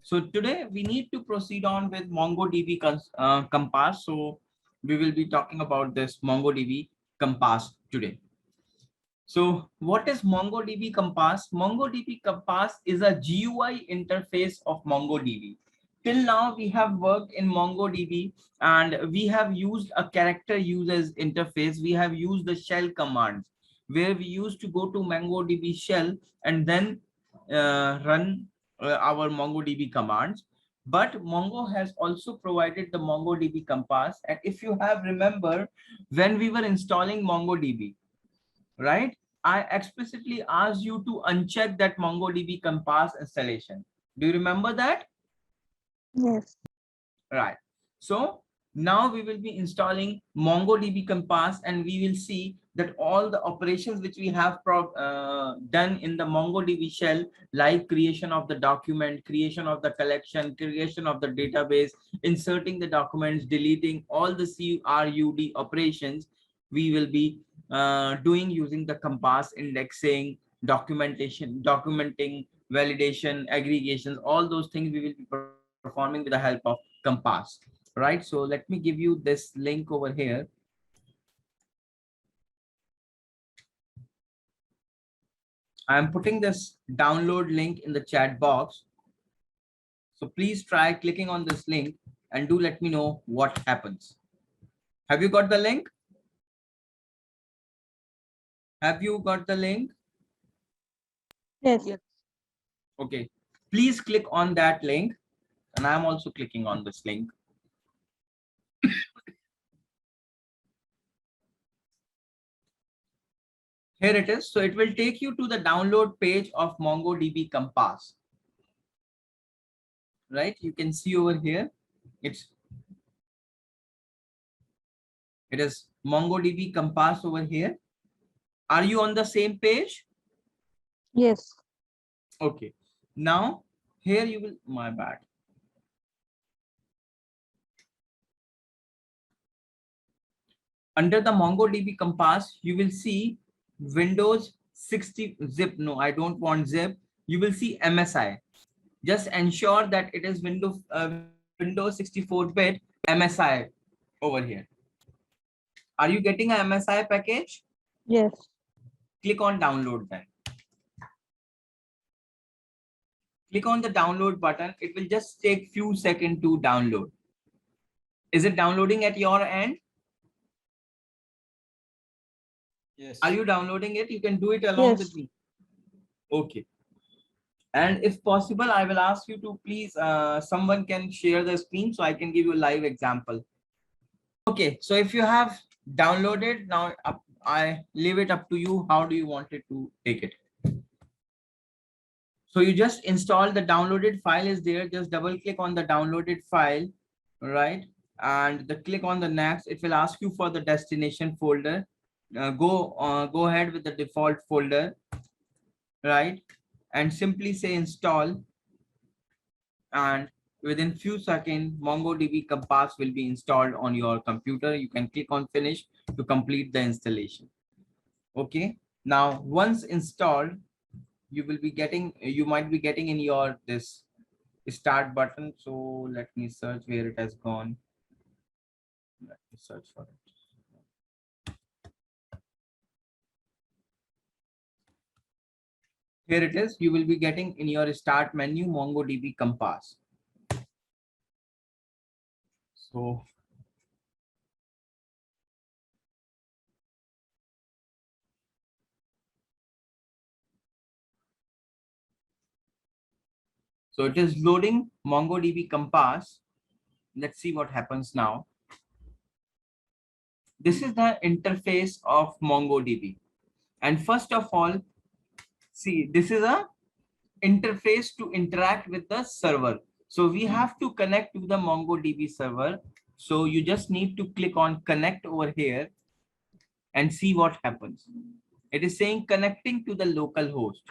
So today we need to proceed on with MongoDB Compass. So we will be talking about this MongoDB Compass today. So what is MongoDB Compass? MongoDB Compass is a GUI interface of MongoDB. Till now we have worked in MongoDB and we have used a character users interface. We have used the shell commands where we used to go to MongoDB shell and then run our MongoDB commands. But Mongo has also provided the MongoDB Compass. And if you have remember when we were installing MongoDB, right? I explicitly asked you to uncheck that MongoDB Compass installation. Do you remember that? Yes. Right. So now we will be installing MongoDB Compass and we will see that all the operations which we have done in the MongoDB shell, like creation of the document, creation of the collection, creation of the database, inserting the documents, deleting all the CRUD operations, we will be doing using the Compass, indexing, documentation, documenting, validation, aggregations, all those things we will be performing with the help of Compass, right? So let me give you this link over here. I am putting this download link in the chat box. So please try clicking on this link and do let me know what happens. Have you got the link? Have you got the link? Yes. Yes. Okay. Please click on that link. And I'm also clicking on this link. Here it is. So it will take you to the download page of MongoDB Compass. Right? You can see over here. It is MongoDB Compass over here. Are you on the same page? Yes. Okay. Now here you will, my bad. Under the MongoDB Compass, you will see Windows 60 zip. No, I don't want zip. You will see MSI. Just ensure that it is Windows 64-bit MSI over here. Are you getting a MSI package? Yes. Click on download then. Click on the download button. It will just take few seconds to download. Is it downloading at your end? Yes. Are you downloading it? You can do it along with me. Okay. And if possible, I will ask you to please, someone can share the screen so I can give you a live example. Okay, so if you have downloaded, now I leave it up to you. How do you want it to take it? So you just install the downloaded file is there. Just double click on the downloaded file, right? And the click on the next, it will ask you for the destination folder. Go ahead with the default folder, right? And simply say install. And within few seconds, MongoDB Compass will be installed on your computer. You can click on finish to complete the installation. Okay. Now, once installed, you might be getting in your this start button. So let me search where it has gone. Let me search for it. Here it is. You will be getting in your start menu MongoDB Compass. So it is loading MongoDB Compass. Let's see what happens now. This is the interface of MongoDB. And first of all, see, this is a interface to interact with the server. So we have to connect to the MongoDB server. So you just need to click on connect over here and see what happens. It is saying connecting to the local host.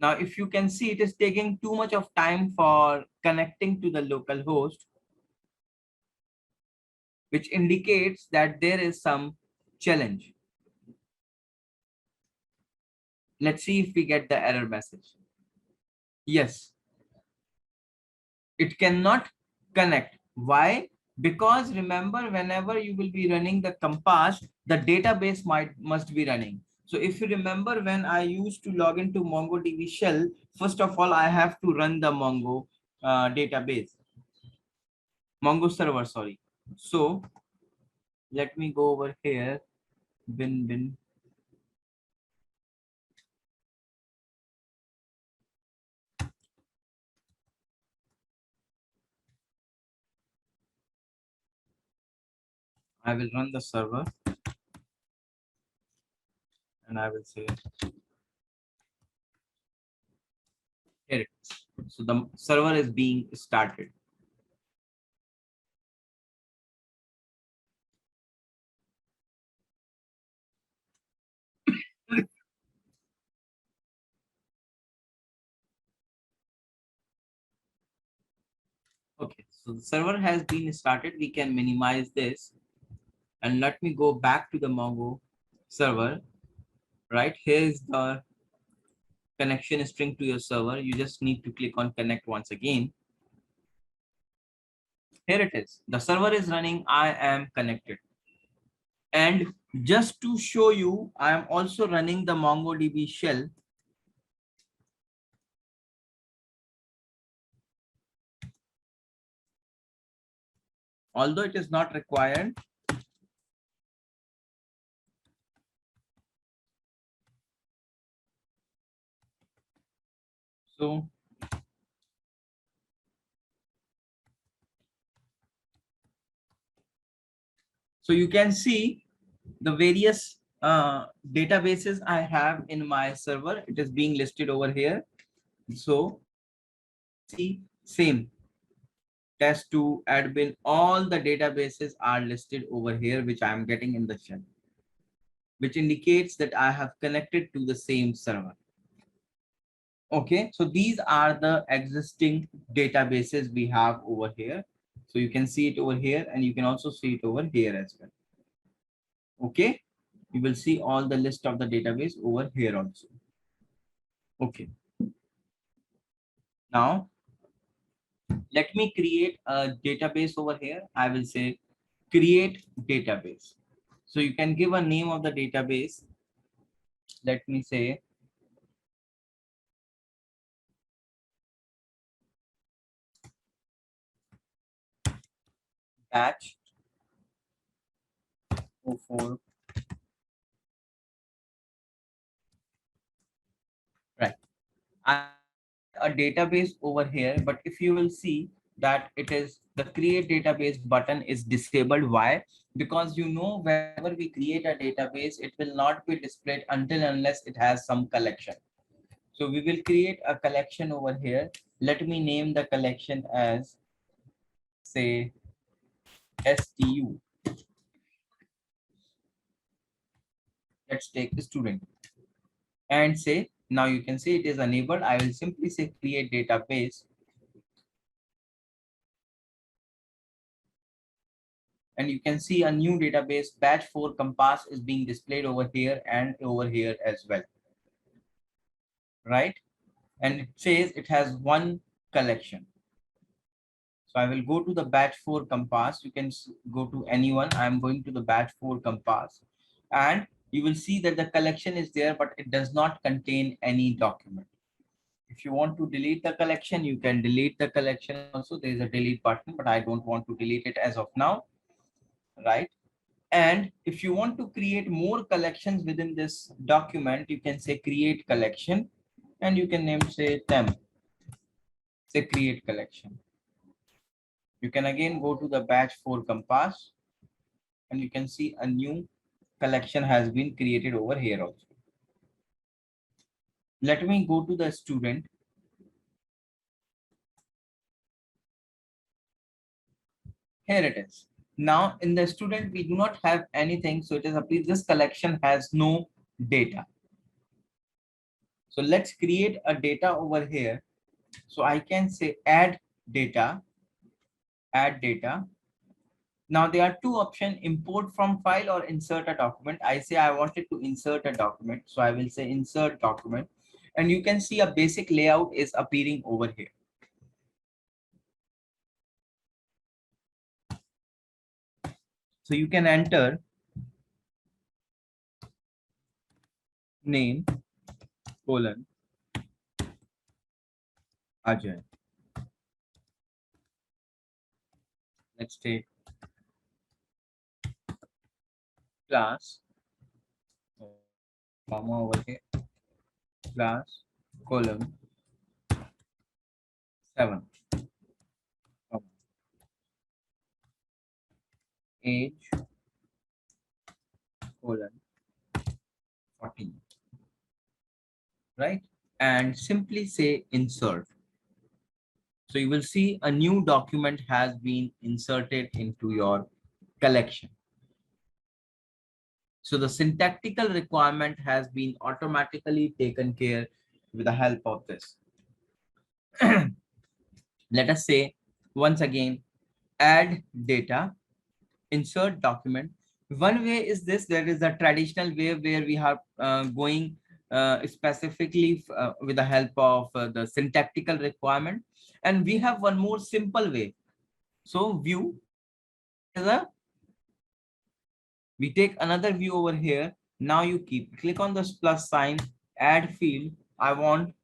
Now, if you can see, it is taking too much of time for connecting to the local host. which indicates that there is some challenge. Let's see if we get the error message. Yes, it cannot connect. Why? Because remember, whenever you will be running the Compass, the database must be running. So if you remember, when I used to log into MongoDB shell, first of all, I have to run the Mongo database, Mongo server, sorry. So let me go over here, bin. I will run the server and I will say here it is. So the server is being started. Okay, so the server has been started. We can minimize this and let me go back to the Mongo server. Right, here's the connection string to your server. You just need to click on connect once again. Here it is. The server is running. I am connected. And just to show you, I am also running the MongoDB shell. Although it is not required. So you can see the various databases I have in my server. It is being listed over here. So see, same test2 admin, all the databases are listed over here, which I am getting in the shell, which indicates that I have connected to the same server. Okay, so these are the existing databases we have over here. So you can see it over here and you can also see it over here as well. Okay, you will see all the list of the database over here also. Okay, now let me create a database over here. I will say create database. So you can give a name of the database. Let me say batch 04. Right. A database over here, but if you will see that it is the create database button is disabled. Why? Because whenever we create a database, it will not be displayed until unless it has some collection. So we will create a collection over here. Let me name the collection as, say, STU. Let's take the student and say, now you can see it is enabled. I will simply say create database. And you can see a new database batch 4 Compass is being displayed over here and over here as well. Right? And it says it has one collection. So I will go to the batch 4 Compass. You can go to anyone. I'm going to the batch 4 Compass. And you will see that the collection is there, but it does not contain any document. If you want to delete the collection, you can delete the collection also. There is a delete button, but I don't want to delete it as of now. Right? And if you want to create more collections within this document, you can say create collection and you can name, say, them. Say create collection. You can again go to the batch 4 Compass and you can see a new collection has been created over here also. Let me go to the student. Here it is. Now in the student, we do not have anything. So it is appears this collection has no data. So let's create a data over here. So I can say add data, Now there are two options, import from file or insert a document. I say I wanted to insert a document. So I will say insert document. And you can see a basic layout is appearing over here. So you can enter name colon Ajay. Let's take class, comma over here, class column 7, comma, age colon 14, right? And simply say insert. So you will see a new document has been inserted into your collection. So the syntactical requirement has been automatically taken care with the help of this. Let us say once again, add data, insert document. One way is this, there is a traditional way where we are going specifically with the help of the syntactical requirement. And we have one more simple way. So view is a, we take another view over here. Now you click on this plus sign, add field. I want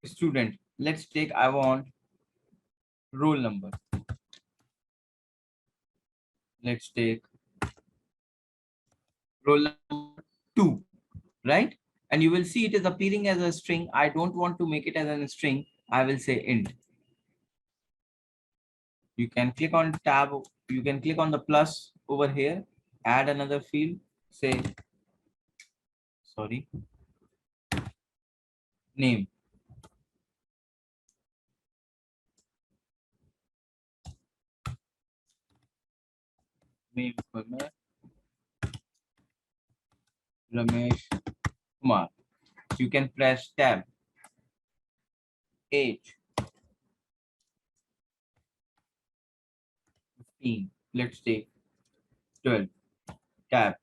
student. Let's take, I want roll number. Let's take roll number 2, right? And you will see it is appearing as a string. I don't want to make it as a string. I will say int. You can click on tab. You can click on the plus over here, add another field, say, sorry, name. Name Ramesh Kumar. You can press tab. Age 15. Let's take 12. Tab.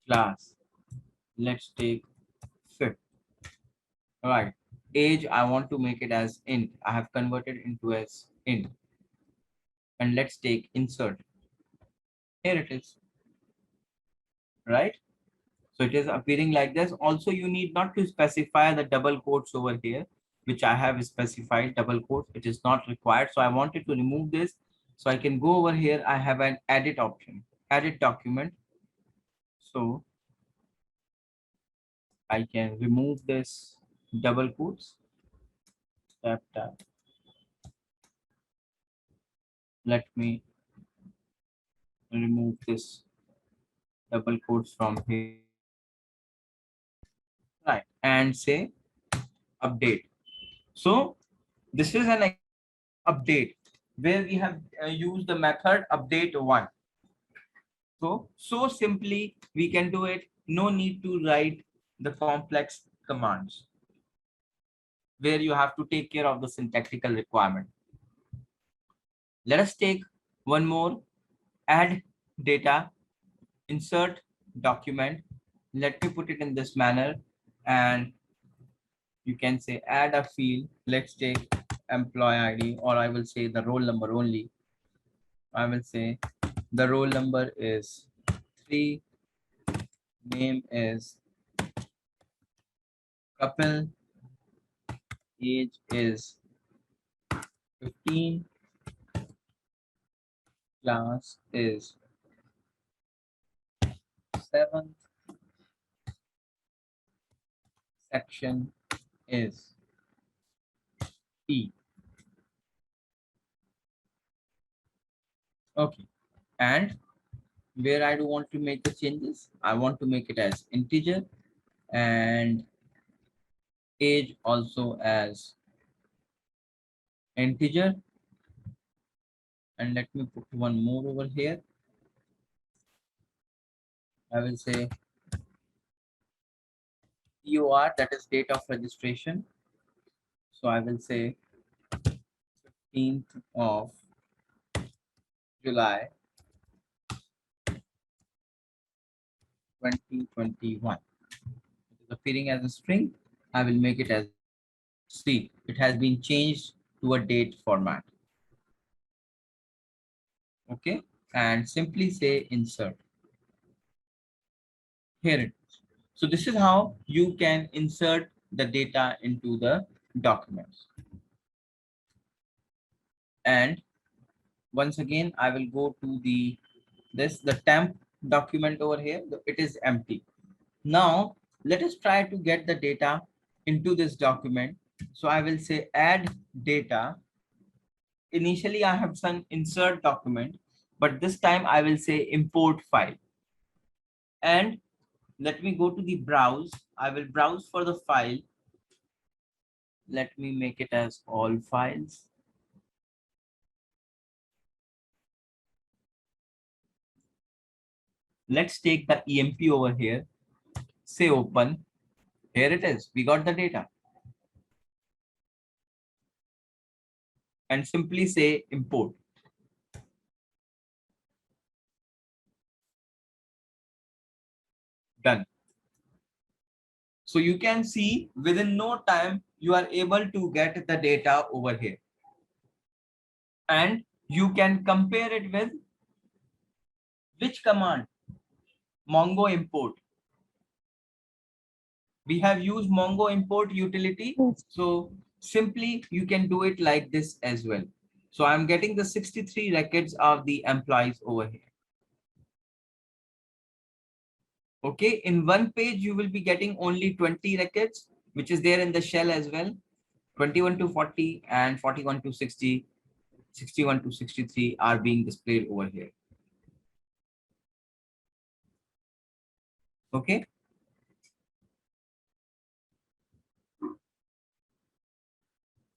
Class. Let's take 5th. All right. Age, I want to make it as int. I have converted into as int. And let's take insert. Here it is. Right? So it is appearing like this. Also, you need not to specify the double quotes over here, which I have specified double quotes. It is not required. So I wanted to remove this. So I can go over here. I have an edit option, edit document. So I can remove this double quotes. Tap, tap. Let me remove this double quotes from here. Right. And say update. So this is an update where we have used the method update one. So simply we can do it. No need to write the complex commands where you have to take care of the syntactical requirement. Let us take one more, add data, insert document. Let me put it in this manner, and you can say add a field. Let's take employee ID, or I will say the roll number only. I will say the roll number is 3, name is Kapil, age is 15, class is 7th, section is E. Okay. And where I do want to make the changes, I want to make it as integer and age also as integer. And let me put one more over here. I will say DOR, that is date of registration. So I will say 15th of July 2021. It is appearing as a string. I will make it as, see, it has been changed to a date format. Okay, and simply say insert. Here it is. So this is how you can insert the data into the documents. And once again, I will go to the temp document over here. It is empty. Now let us try to get the data into this document. So I will say add data. Initially I have done insert document, but this time I will say import file. And let me go to the browse. I will browse for the file. Let me make it as all files. Let's take the EMP over here. Say open. Here it is. We got the data. And simply say import. Done. So you can see within no time, you are able to get the data over here. And you can compare it with which command? Mongo import. We have used Mongo import utility. Yes. So simply you can do it like this as well. So I'm getting the 63 records of the employees over here. Okay, in one page, you will be getting only 20 records, which is there in the shell as well. 21 to 40 and 41 to 60, 61 to 63 are being displayed over here. Okay.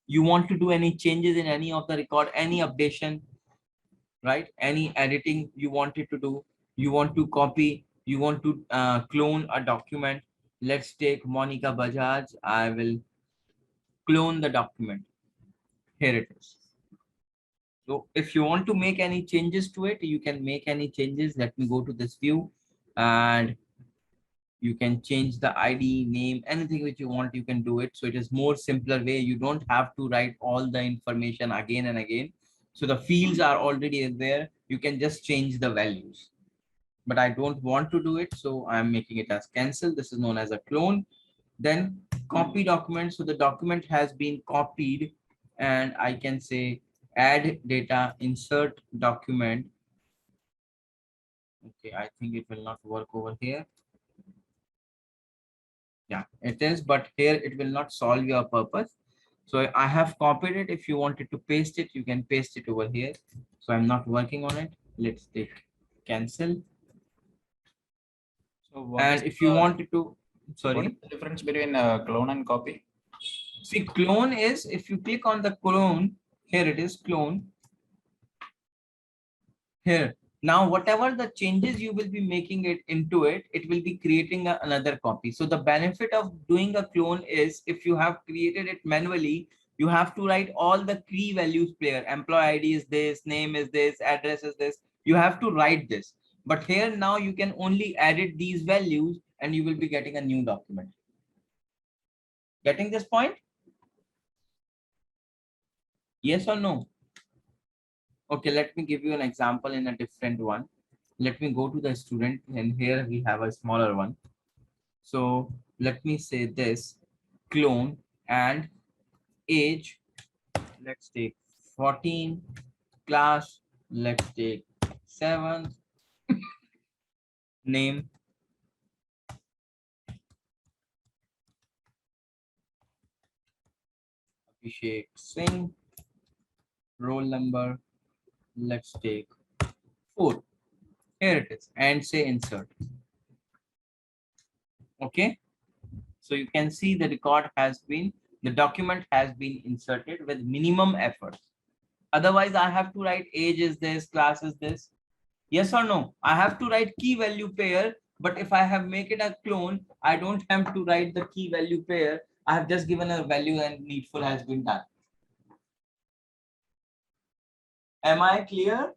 You want to do any changes in any of the record, any updation, right? Any editing you wanted to do, you want to copy, you want to clone a document. Let's take Monica Bajaj. I will clone the document. Here it is. So if you want to make any changes to it, you can make any changes. Let me go to this view and you can change the ID, name, anything which you want, you can do it. So it is more simpler way. You don't have to write all the information again and again. So the fields are already there. You can just change the values. But I don't want to do it. So I'm making it as cancel. This is known as a clone. Then copy document. So the document has been copied and I can say add data, insert document. Okay, I think it will not work over here. Yeah, it is, but here it will not solve your purpose. So I have copied it. If you wanted to paste it, you can paste it over here. So I'm not working on it. Let's take cancel. So And if you wanted to, what sorry. is the difference between clone and copy? See, clone is if you click on the clone, here it is clone. Here. Now, whatever the changes you will be making it into it, it will be creating another copy. So the benefit of doing a clone is if you have created it manually, you have to write all the key values player. Employee ID is this, name is this, address is this. You have to write this. But here now you can only edit these values and you will be getting a new document. Getting this point? Yes or no? Okay, let me give you an example in a different one. Let me go to the student and here we have a smaller one. So let me say this clone and age. Let's take 14, class. Let's take 7, name. Abhishek Singh, roll number. Let's take 4. Here it is and say insert. Okay. So you can see the record has been, the document has been inserted with minimum effort. Otherwise, I have to write age is this, class is this. Yes or no? I have to write key value pair, but if I have make it a clone, I don't have to write the key value pair. I have just given a value and needful has been done. Am I clear?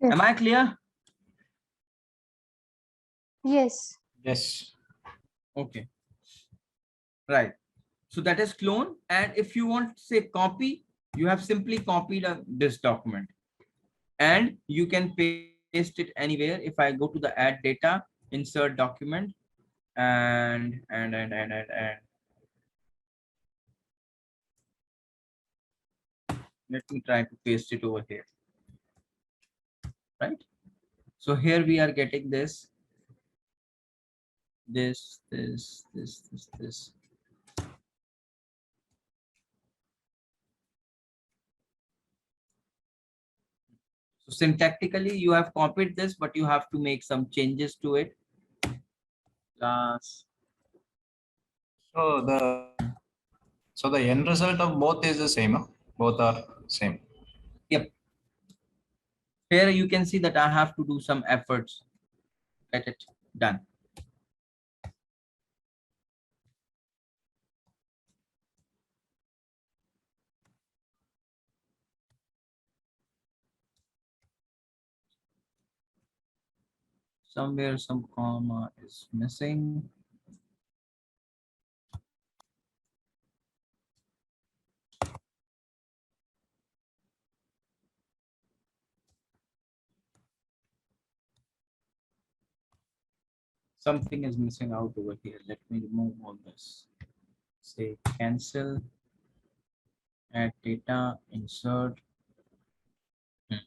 Yes. Am I clear? Yes. Yes. Okay, right. So that is clone. And if you want to say copy, you have simply copied this document and you can paste it anywhere. If I go to the add data, insert document, and let me try to paste it over here, right? So here we are getting this. So syntactically, you have copied this, but you have to make some changes to it. Class. So the end result of both is the same. Huh? Both are same. Yep. Here you can see that I have to do some efforts. Get it done. Somewhere some comma is missing. Something is missing out over here. Let me remove all this. Say cancel, add data, insert. Hmm.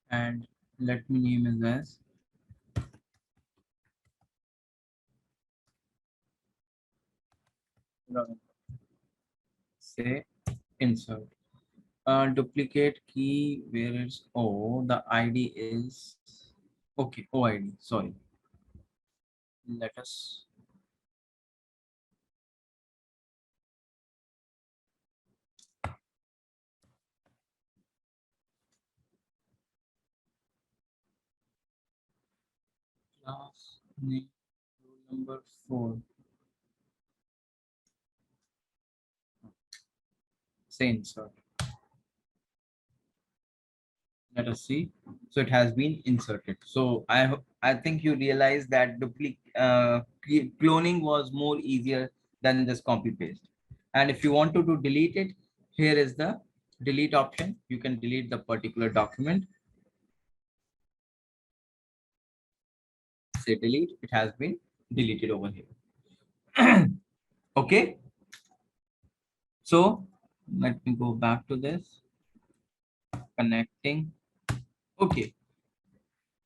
And let me name it as say insert. Duplicate key where it's the ID is okay. OID. Sorry. Let us class name roll number 4. Say insert. Let us see. So it has been inserted. So I think you realize that cloning was more easier than this copy paste. And if you want to do delete it, here is the delete option. You can delete the particular document. Say delete. It has been deleted over here. Okay. So let me go back to this connecting. Okay.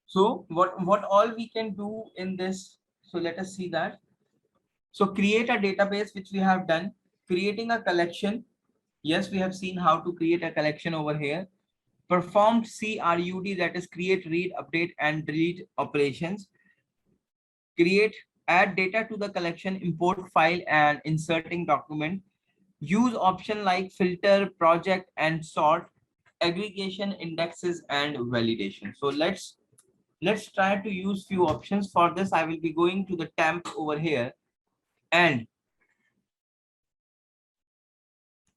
So what all we can do in this? So let us see that. So create a database, which we have done. Creating a collection. Yes, we have seen how to create a collection over here. Performed CRUD, that is create, read, update, and delete operations. Create, add data to the collection, import file, and inserting document. Use option like filter, project, and sort. Aggregation, indexes, and validation. So let's try to use few options. For this, I will be going to the temp over here. And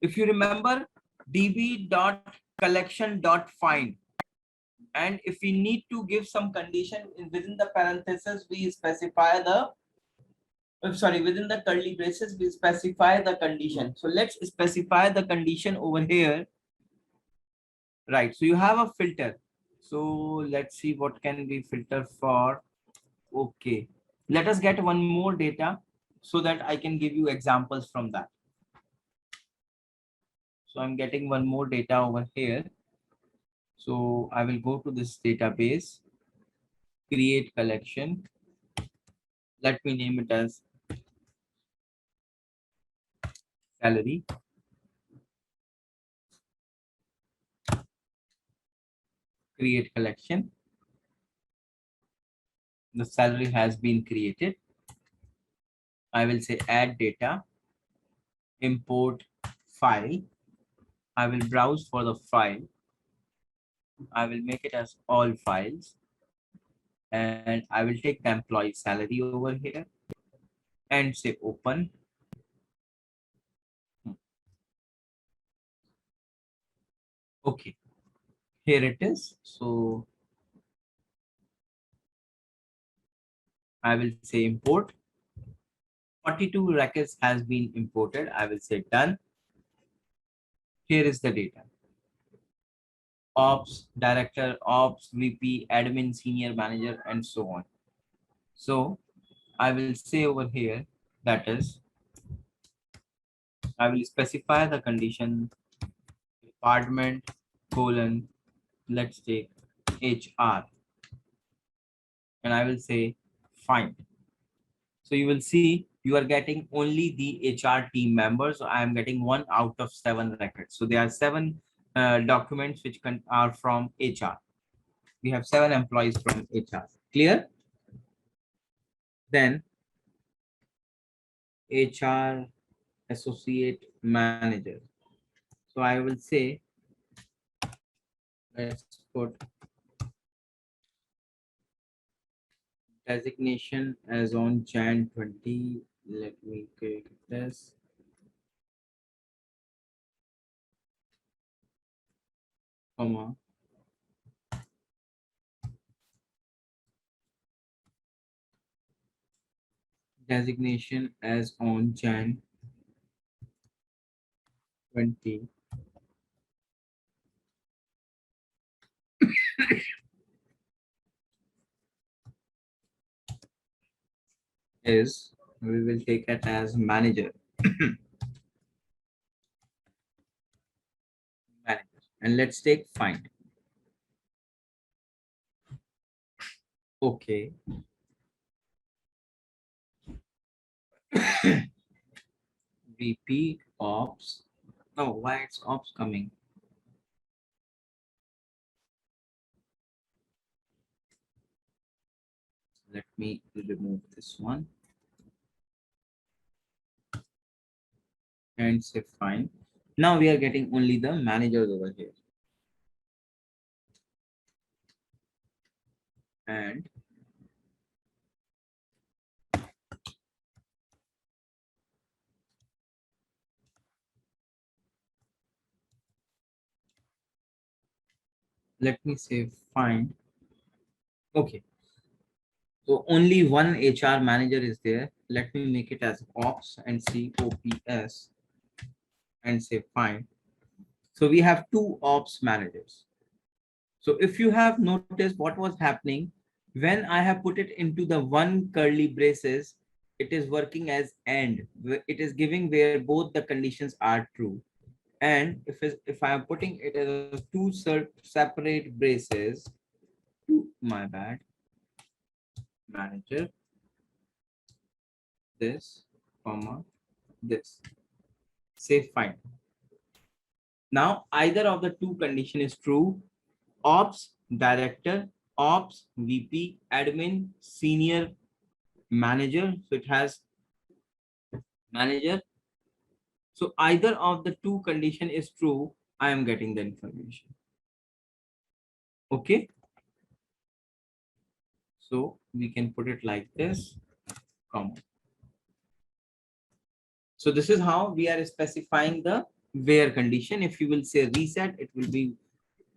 if you remember, db.collection.find, and if we need to give some condition within the parentheses, we specify the within the curly braces, we specify the condition. So let's specify the condition over here. Right, so you have a filter. So let's see what can we filter for. Okay, let us get one more data so that I can give you examples from that. So I'm getting one more data over here. So I will go to this database, create collection. Let me name it as salary. create collection. The salary has been created. I will say add data, import file. I will browse for the file. I will make it as all files, and I will take the employee salary over here and say open. Okay, here it is. So I will say import. 42 records has been imported. I will say done. Here is the data. Ops, director, ops, VP, admin, senior manager, and so on. So I will say over here, that is, I will specify the condition department colon, let's take HR, and I will say find. So you will see you are getting only the HR team members. So I am getting 1 out of 7 records. So there are 7 documents which are from HR. We have 7 employees from HR. Clear? Then HR associate manager. So I will say, let's put designation as on Jan 20. Let me click this. Comma. Designation as on Jan 20. Is we will take it as manager. Manager. And let's take find. Okay. VP ops. No, why it's ops coming? Let me remove this one and say fine. Now we are getting only the managers over here. And let me say fine. Okay. So only one HR manager is there. Let me make it as ops and see OPS and say fine. So we have 2 ops managers. So if you have noticed what was happening, when I have put it into the one curly braces, it is working as AND. It is giving where both the conditions are true. And if I am putting it as 2 separate braces, my bad, manager, this, comma, this, say fine. Now either of the 2 condition is true. Ops director, ops VP, admin, senior manager. So it has manager. So either of the 2 condition is true. I am getting the information. Okay. So we can put it like this, comma. So this is how we are specifying the where condition. If you will say reset, it will be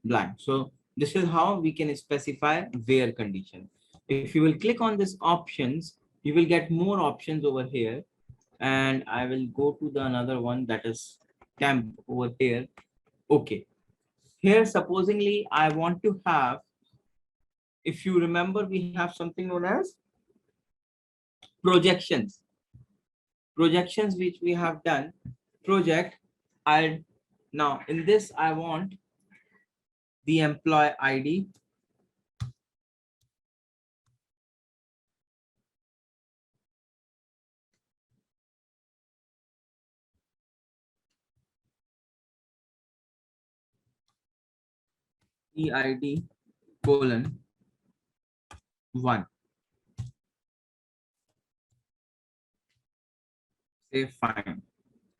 blank. So this is how we can specify where condition. If you will click on this options, you will get more options over here. And I will go to the another one, that is temp over here. Okay. Here, supposingly, I want to have, if you remember, we have something known as projections. Projections which we have done. Project. I now in this I want the employee ID. EID colon 1. Say fine.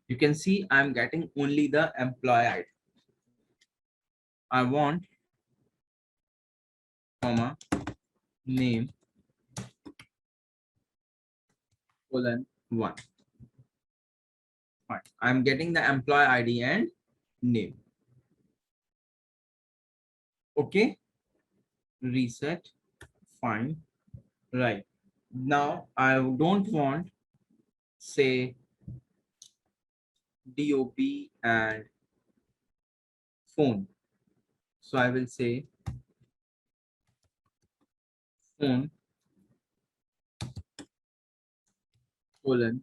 You can see I'm getting only the employee ID. I want comma name colon 1. Fine. I'm getting the employee ID and name. Okay. Reset. Fine. Right. Now I don't want say DOB and phone. So I will say phone colon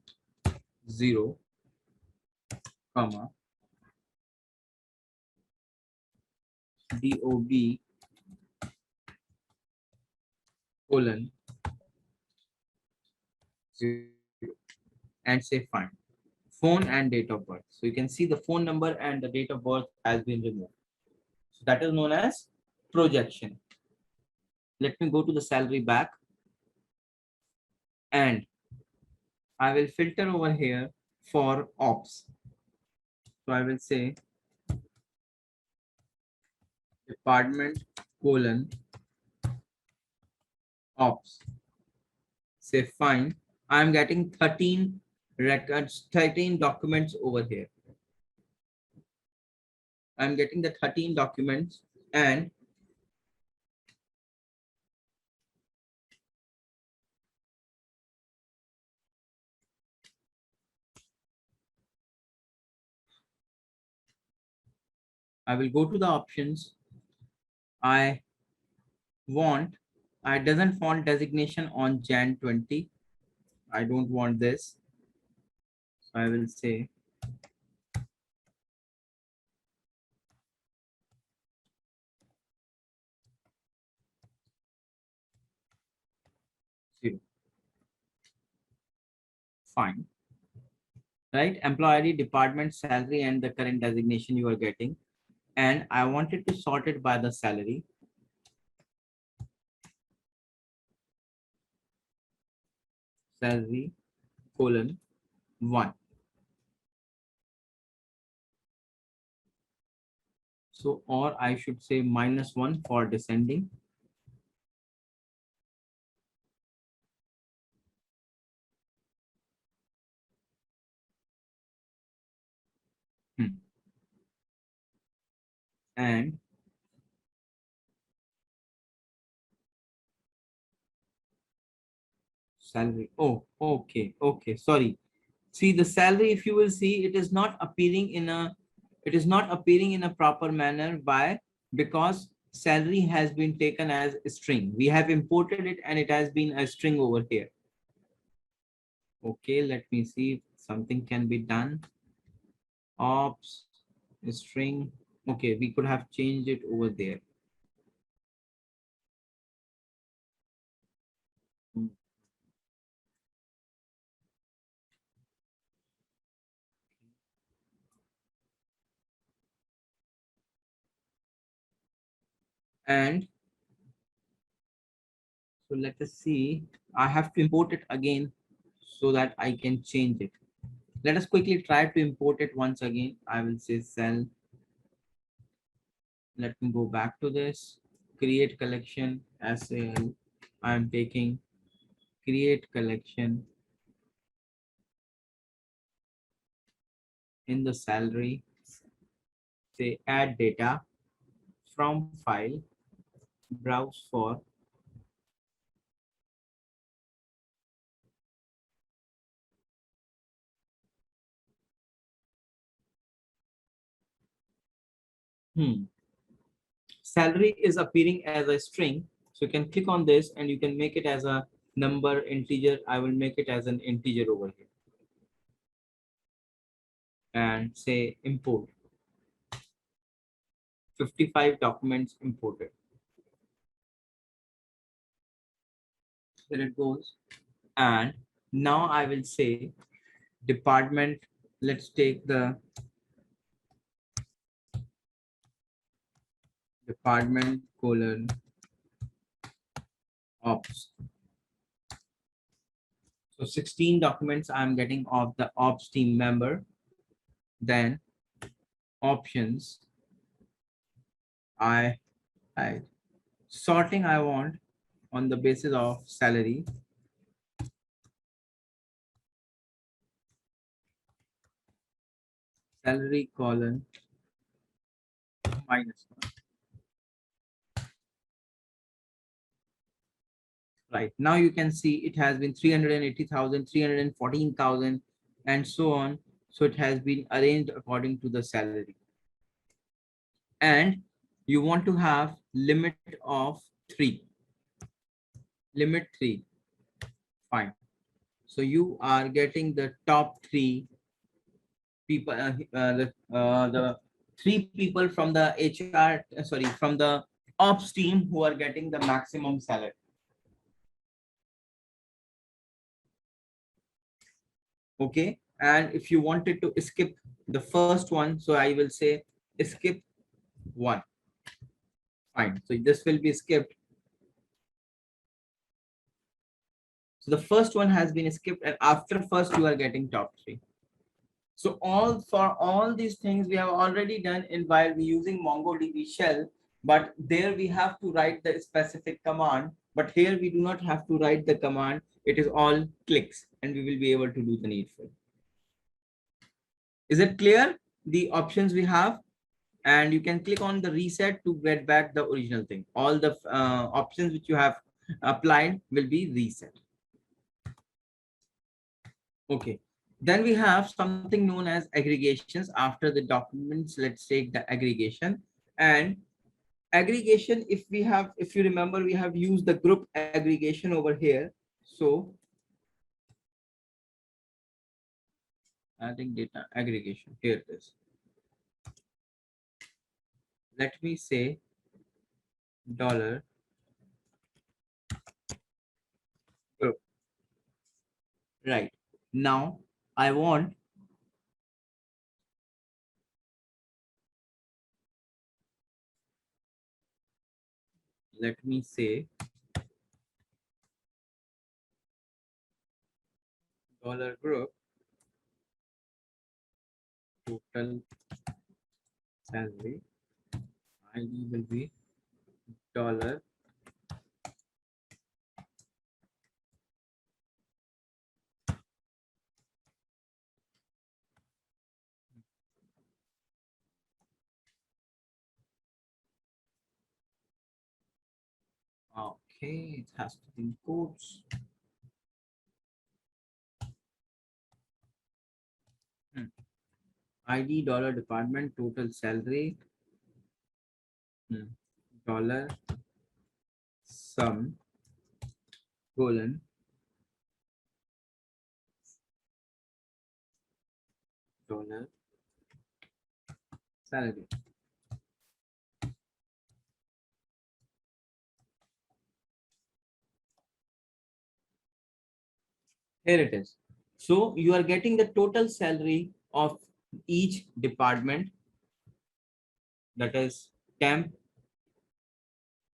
0 comma DOB colon 0 and say fine. Phone and date of birth. So you can see the phone number and the date of birth has been removed. So that is known as projection. Let me go to the salary back and I will filter over here for ops. So I will say department colon ops. Say fine. I'm getting 13 records, 13 documents over here. I'm getting the 13 documents and I will go to the options. I doesn't want designation on Jan 20. I don't want this. So I will say zero. Fine. Right? Employee ID, department, salary, and the current designation you are getting. And I wanted to sort it by the salary. Salary colon 1. So, or I should say -1 for descending. And salary. Oh, okay. Okay. Sorry. See the salary, if you will see, it is not appearing in a proper manner. Why? Because salary has been taken as a string. We have imported it and it has been a string over here. Okay, let me see if something can be done. Ops string. Okay, we could have changed it over there. And so let us see. I have to import it again so that I can change it. Let us quickly try to import it once again. I will say cell. Let me go back to this. Create collection SAL. I am taking create collection in the salary. Say add data from file. Browse for salary is appearing as a string. So you can click on this and you can make it as a number integer. I will make it as an integer over here and say import 55 documents imported. There it goes. And now I will say department. Let's take the department colon ops. So 16 documents I'm getting of the ops team member. Then options, I sorting I want on the basis of salary. Salary colon -1. Right now you can see it has been 380,000, 314,000, and so on. So it has been arranged according to the salary. And you want to have limit of 3. Limit 3. Fine. So you are getting the top 3 people, the 3 people from the HR, sorry, from the ops team who are getting the maximum salary. Okay. And if you wanted to skip the first one, so I will say skip 1. Fine. So this will be skipped. So the first one has been skipped, and after first you are getting top 3. So for all these things we have already done in while we using MongoDB shell, but there we have to write the specific command. But here we do not have to write the command. It is all clicks, and we will be able to do the needful. Is it clear? The options we have, and you can click on the reset to get back the original thing. All the options which you have applied will be reset. Okay. Then we have something known as aggregations after the documents. Let's take the aggregation. And aggregation, if you remember, we have used the group aggregation over here. So adding data aggregation, here it is. Let me say dollar group. Right. Now I want let me say dollar group total salary ID will be dollar okay, it has to be in quotes. ID dollar department total salary dollar sum colon dollar salary. Here it is. So you are getting the total salary of each department, that is temp,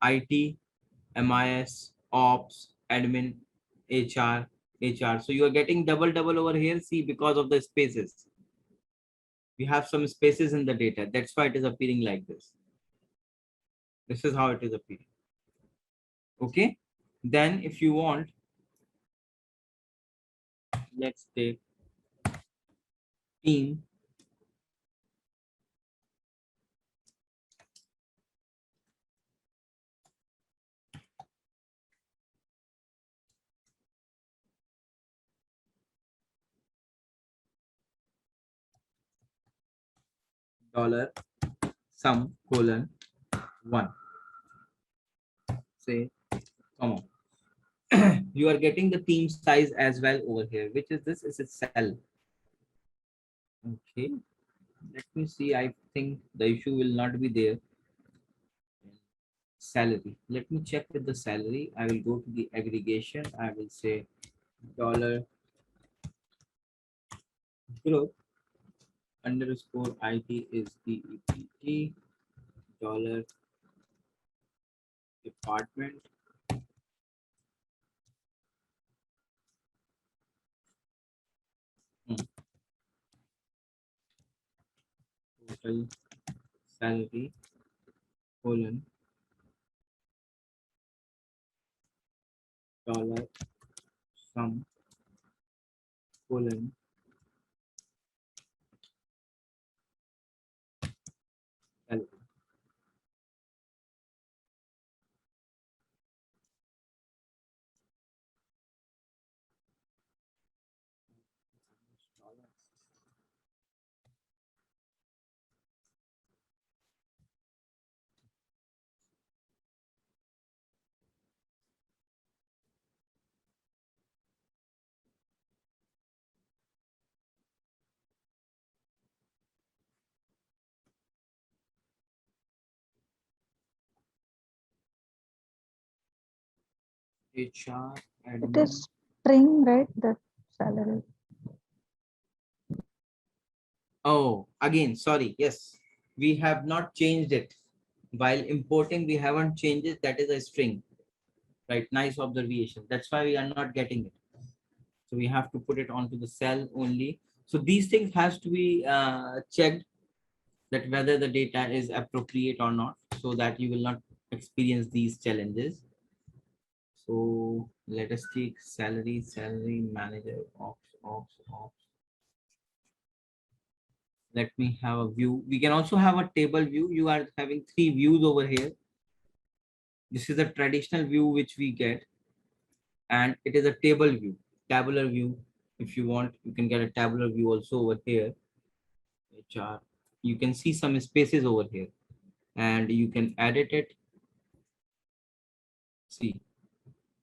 IT, MIS, ops, admin, HR. So you are getting double over here. See, because of the spaces, we have some spaces in the data. That's why it is appearing like this. This is how it is appearing. Okay. Then if you want, let's take team dollar sum colon 1. Say, come on. You are getting the theme size as well over here, which is this is a cell. Okay, let me see. I think the issue will not be there. Salary, let me check with the salary. I will go to the aggregation. I will say dollar group underscore IT is the EPT dollar department total salary colon dollar sum colon salary. HR It admin. is string, right? The salary. Oh, again, sorry. Yes, we have not changed it. While importing, we haven't changed it. That is a string, right? Nice observation. That's why we are not getting it. So we have to put it onto the cell only. So these things has to be checked that whether the data is appropriate or not, so that you will not experience these challenges. So let us take salary manager, ops. Let me have a view. We can also have a table view. You are having 3 views over here. This is a traditional view which we get, and it is a table view, tabular view. If you want, you can get a tabular view also over here. HR. You can see some spaces over here, and you can edit it. See,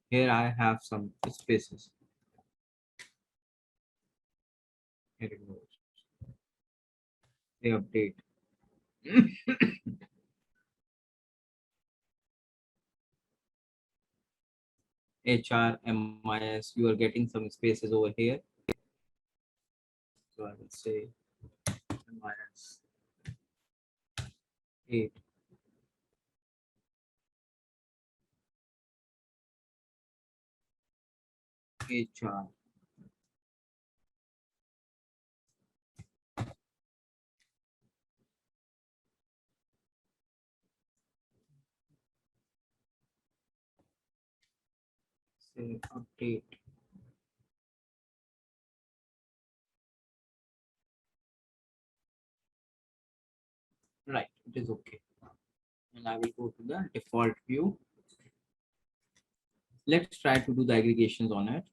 here I have some spaces. Here it goes. They update. HR, MIS, you are getting some spaces over here. So I will say MIS 8. HR. Say update. Right, it is okay. And I will go to the default view. Let's try to do the aggregations on it,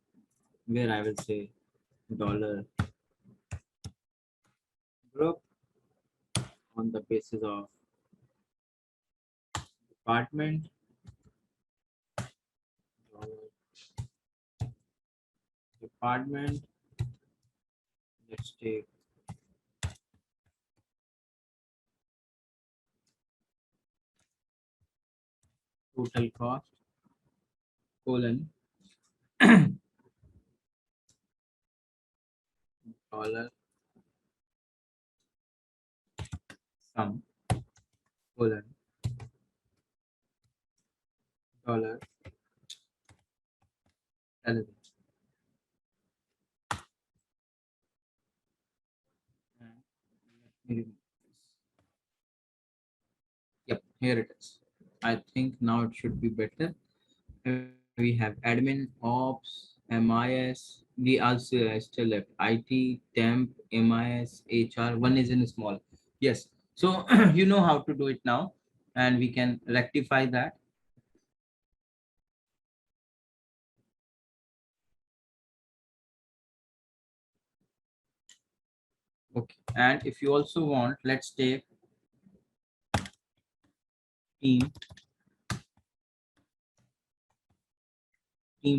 where I will say dollar group on the basis of department, dollar department. Let's take total cost colon dollar sum colon dollar salary. And let me remove this. Yep, here it is. I think now it should be better. We have admin, ops, MIS. We also still left IT, temp, MIS, HR. One is in small. Yes. So you know how to do it now, and we can rectify that. Okay. And if you also want, let's take team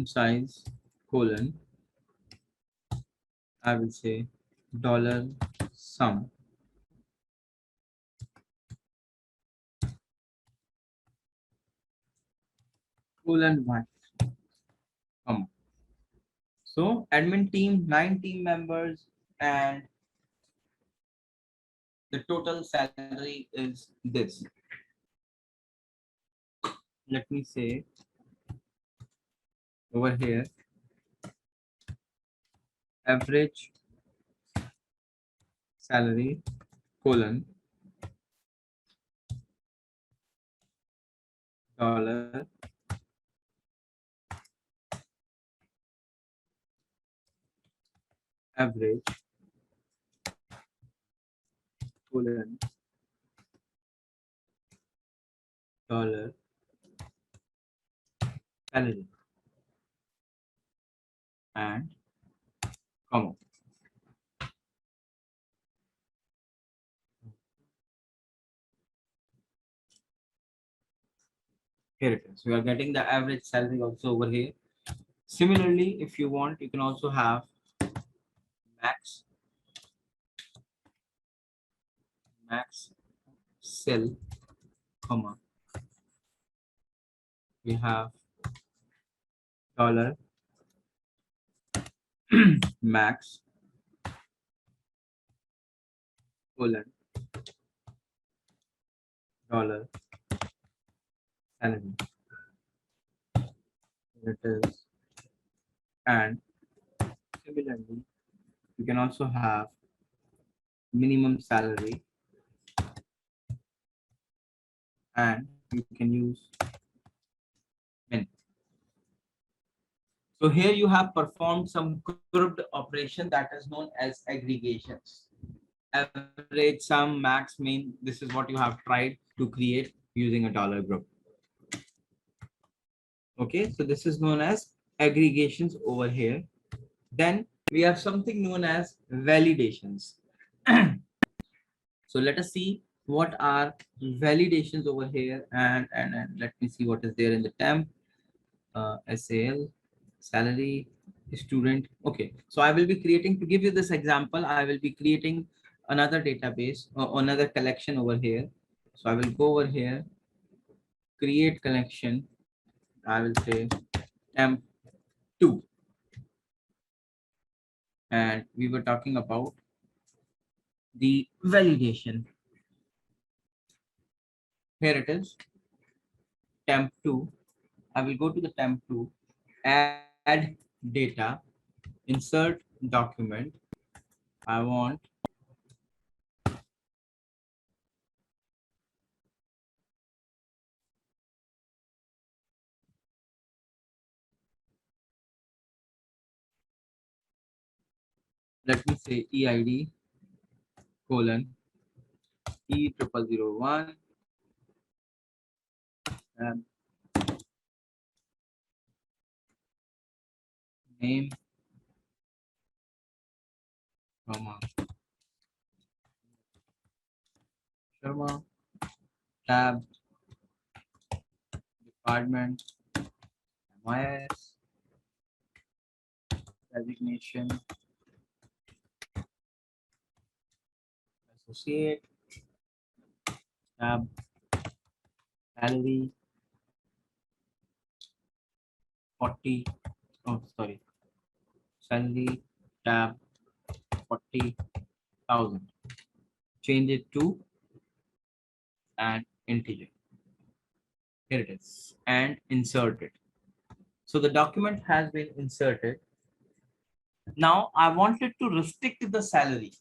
size colon. I will say dollar sum colon 1, comma. So admin team, 9 team members, and the total salary is this. Let me say over here, average salary colon dollar average colon dollar salary and comma. Here it is. We are getting the average salary also over here. Similarly, if you want, you can also have max cell, comma. We have dollar max colon dollar salary. Here it is. And similarly, you can also have minimum salary and you can use min. So here you have performed some grouped operation that is known as aggregations. Average, sum, max, min. This is what you have tried to create using a dollar group. Okay, so this is known as aggregations over here. Then we have something known as validations. So let us see what are validations over here, and let me see what is there in the temp. SAL, salary, student. Okay, so I will be creating, to give you this example, I will be creating another database or another collection over here. So I will go over here, create collection. I will say temp 2. And we were talking about the validation. Here it is, temp 2. I will go to the temp 2, add data, insert document. I want let me say EID colon E0001 and name, comma, Sharma, tab, department, MIS, designation, associate, tab, salary, 40, oh sorry, salary, tab, 40,000. Change it to an integer. Here it is, and insert it. So the document has been inserted. Now I wanted to restrict the salary.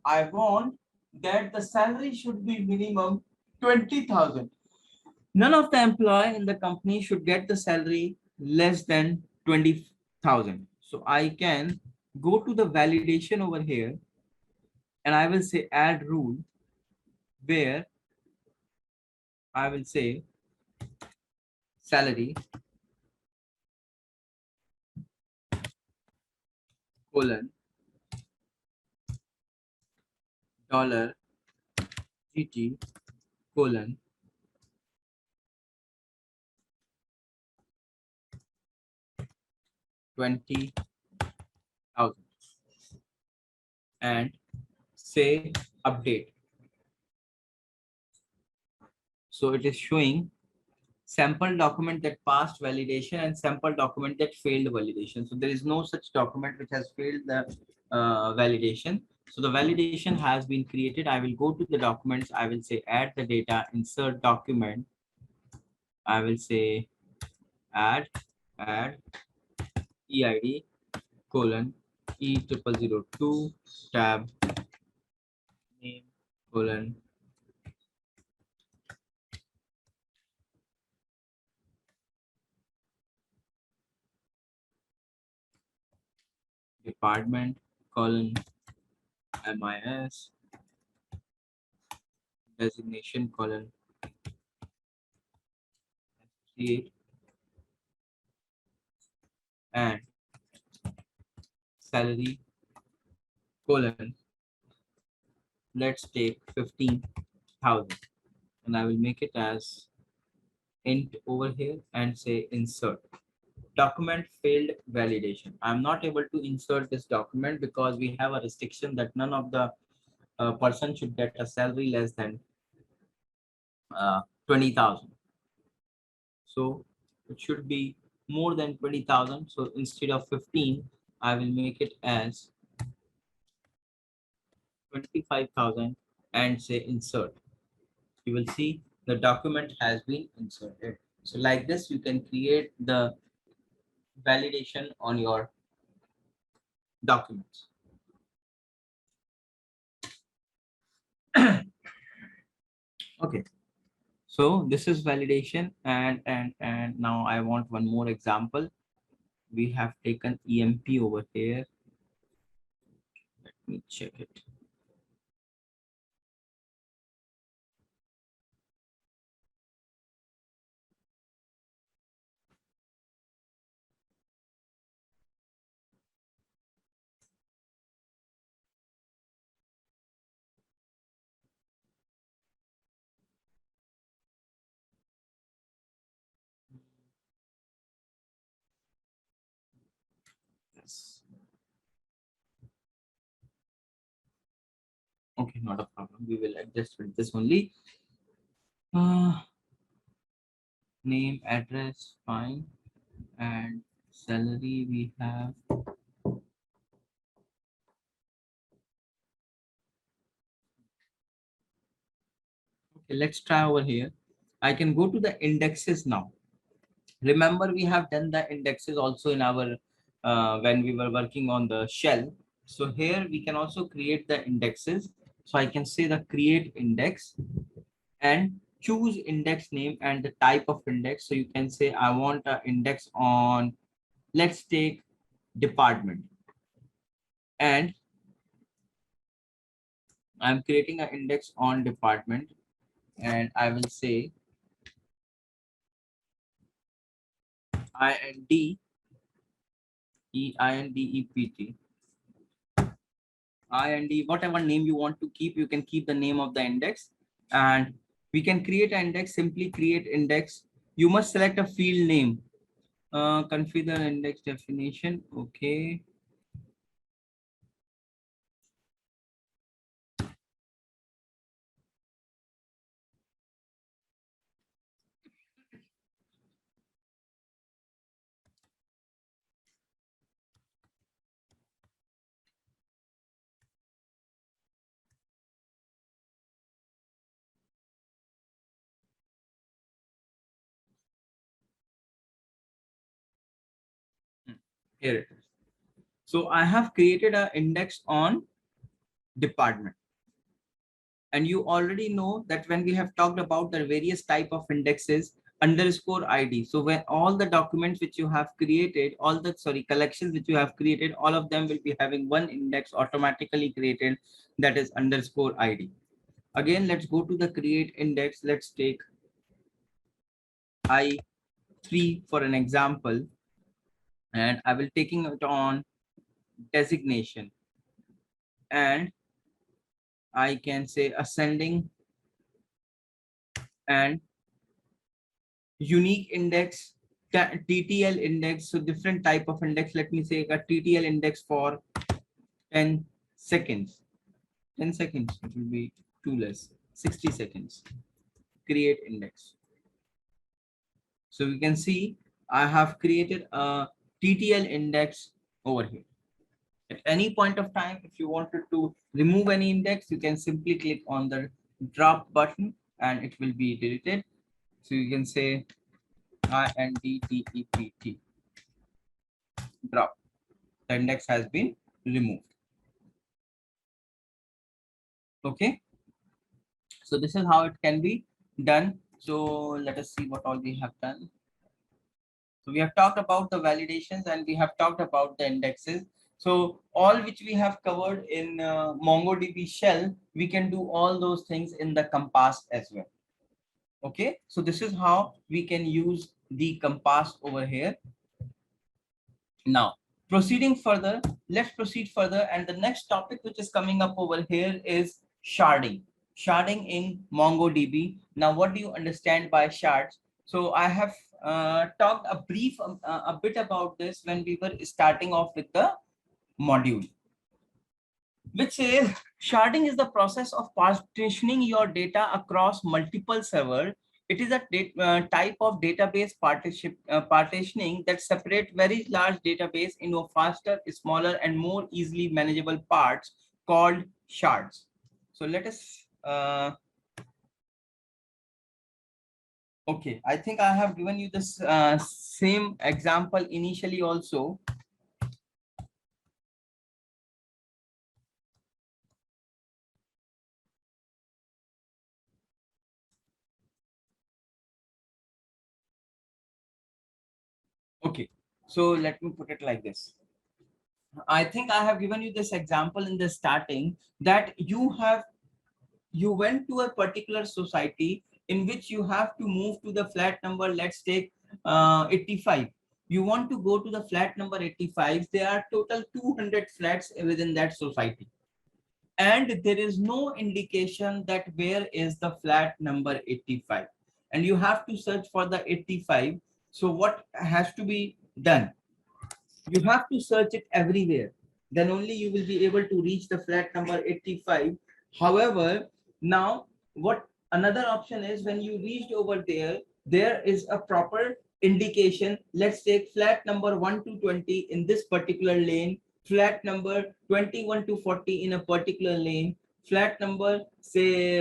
I want that the salary should be minimum 20,000. None of the employee in the company should get the salary less than 20,000. So I can go to the validation over here and I will say add rule, where I will say salary colon dollar GT colon 20,000 and say update. So it is showing sample document that passed validation and sample document that failed validation. So there is no such document which has failed the validation. So the validation has been created. I will go to the documents. I will say add the data, insert document. I will say add EID colon E0002 tab name colon department colon MIS designation colon create and salary colon, let's take 15,000 and I will make it as int over here and say insert. Document failed validation. I'm not able to insert this document because we have a restriction that none of the person should get a salary less than 20,000. So it should be more than 20,000. So instead of 15, I will make it as 25,000 and say insert. You will see the document has been inserted. So like this, you can create the validation on your documents. Okay, so this is validation, and now I want one more example. We have taken EMP over here. Let me check it. Yes. Okay, not a problem. We will adjust with this only. Name, address, fine, and salary we have. Okay, let's try over here. I can go to the indexes now. Remember, we have done the indexes also in our when we were working on the shell. So here we can also create the indexes. So I can say the create index and choose index name and the type of index. So you can say I want an index on, let's take department, and I'm creating an index on department, and I will say IND EINDEPT. IND, whatever name you want to keep, you can keep the name of the index, and we can create an index. Simply create index. You must select a field name. Configure index definition. Okay. Here it is. So I have created an index on department. And you already know that when we have talked about the various type of indexes, underscore ID. So when all the documents which you have created, all the collections which you have created, all of them will be having one index automatically created, that is underscore ID. Again, let's go to the create index. Let's take I3 for an example, and I will taking it on designation, and I can say ascending and unique index, TTL index. So different type of index. Let me say a TTL index for 10 seconds. 10 seconds, it will be too less. 60 seconds. Create index. So we can see I have created a TTL index over here. At any point of time, if you wanted to remove any index, you can simply click on the drop button and it will be deleted. So you can say INDDEPT, drop. The index has been removed. Okay. So this is how it can be done. So let us see what all we have done. So we have talked about the validations and we have talked about the indexes. So all which we have covered in MongoDB shell, we can do all those things in the Compass as well. Okay, so this is how we can use the Compass over here. Now, proceeding further, let's proceed further. And the next topic which is coming up over here is sharding. Sharding in MongoDB. Now, what do you understand by shards? So I have talked a bit about this when we were starting off with the module, which says sharding is the process of partitioning your data across multiple servers. It is a type of database partitioning that separate very large database into faster, smaller, and more easily manageable parts called shards. So let us, okay, I think I have given you this same example initially also. Okay, so let me put it like this. I think I have given you this example in the starting that you went to a particular society in which you have to move to the flat number. Let's take 85. You want to go to the flat number 85. There are total 200 flats within that society, and there is no indication that where is the flat number 85, and you have to search for the 85. So what has to be done? You have to search it everywhere, then only you will be able to reach the flat number 85. However, now what another option is, when you reached over there, there is a proper indication. Let's take flat number 1 to 20 in this particular lane, flat number 21 to 40 in a particular lane, flat number say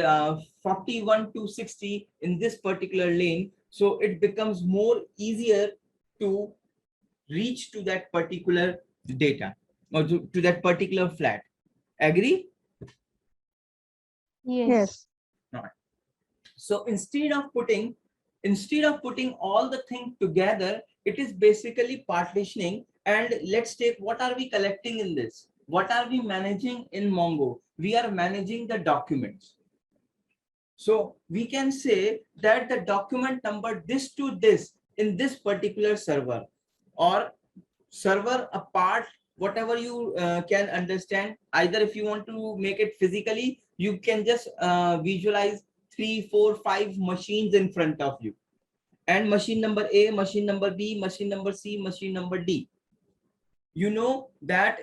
41 to 60 in this particular lane. So it becomes more easier to reach to that particular data or to that particular flat. Agree? Yes. Not. So instead of putting all the things together, it is basically partitioning. And let's take, what are we collecting in this? What are we managing in Mongo? We are managing the documents. So we can say that the document number this to this in this particular server, or server apart, whatever you can understand. Either if you want to make it physically, you can just visualize 3, 4, 5 machines in front of you, and machine number A, machine number B, machine number C, machine number D. You know that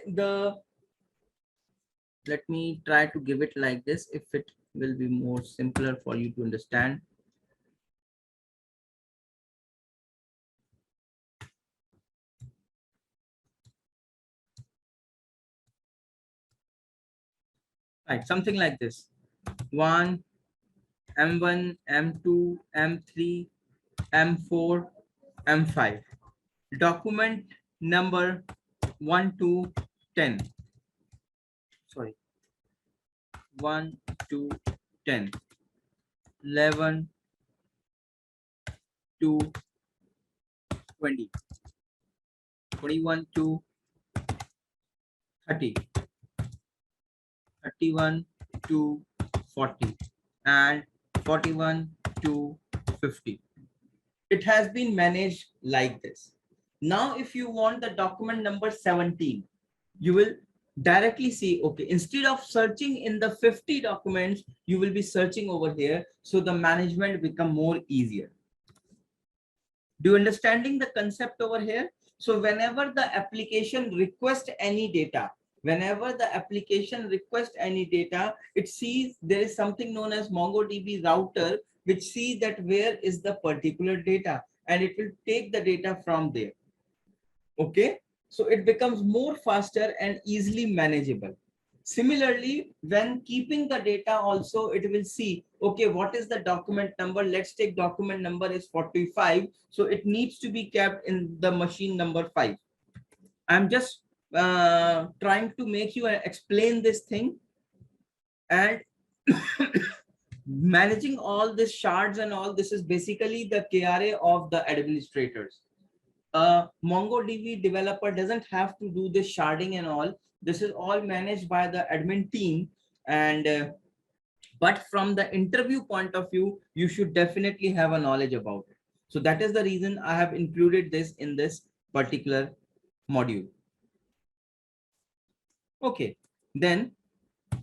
let me try to give it like this, if it will be more simpler for you to understand. Right, something like this. 1, M1, M2, M3, M4, M5. Document number 1 to 10. Sorry. 1 to 10. 11 to 20. 21 to 30. 31 to 40. And 41 to 50. It has been managed like this. Now, if you want the document number 17, you will directly see, okay, instead of searching in the 50 documents, you will be searching over here. So the management become more easier. Do you understanding the concept over here? So whenever the application requests any data, it sees there is something known as MongoDB router, which sees that where is the particular data, and it will take the data from there. Okay, so it becomes more faster and easily manageable. Similarly, when keeping the data also, it will see, okay, what is the document number? Let's take document number is 45. So it needs to be kept in the machine number 5. I'm just trying to make you explain this thing. And managing all these shards and all this is basically the KRA of the administrators. a MongoDB developer doesn't have to do this sharding and all. This is all managed by the admin team. And but from the interview point of view, you should definitely have a knowledge about it. So that is the reason I have included this in this particular module. Okay, then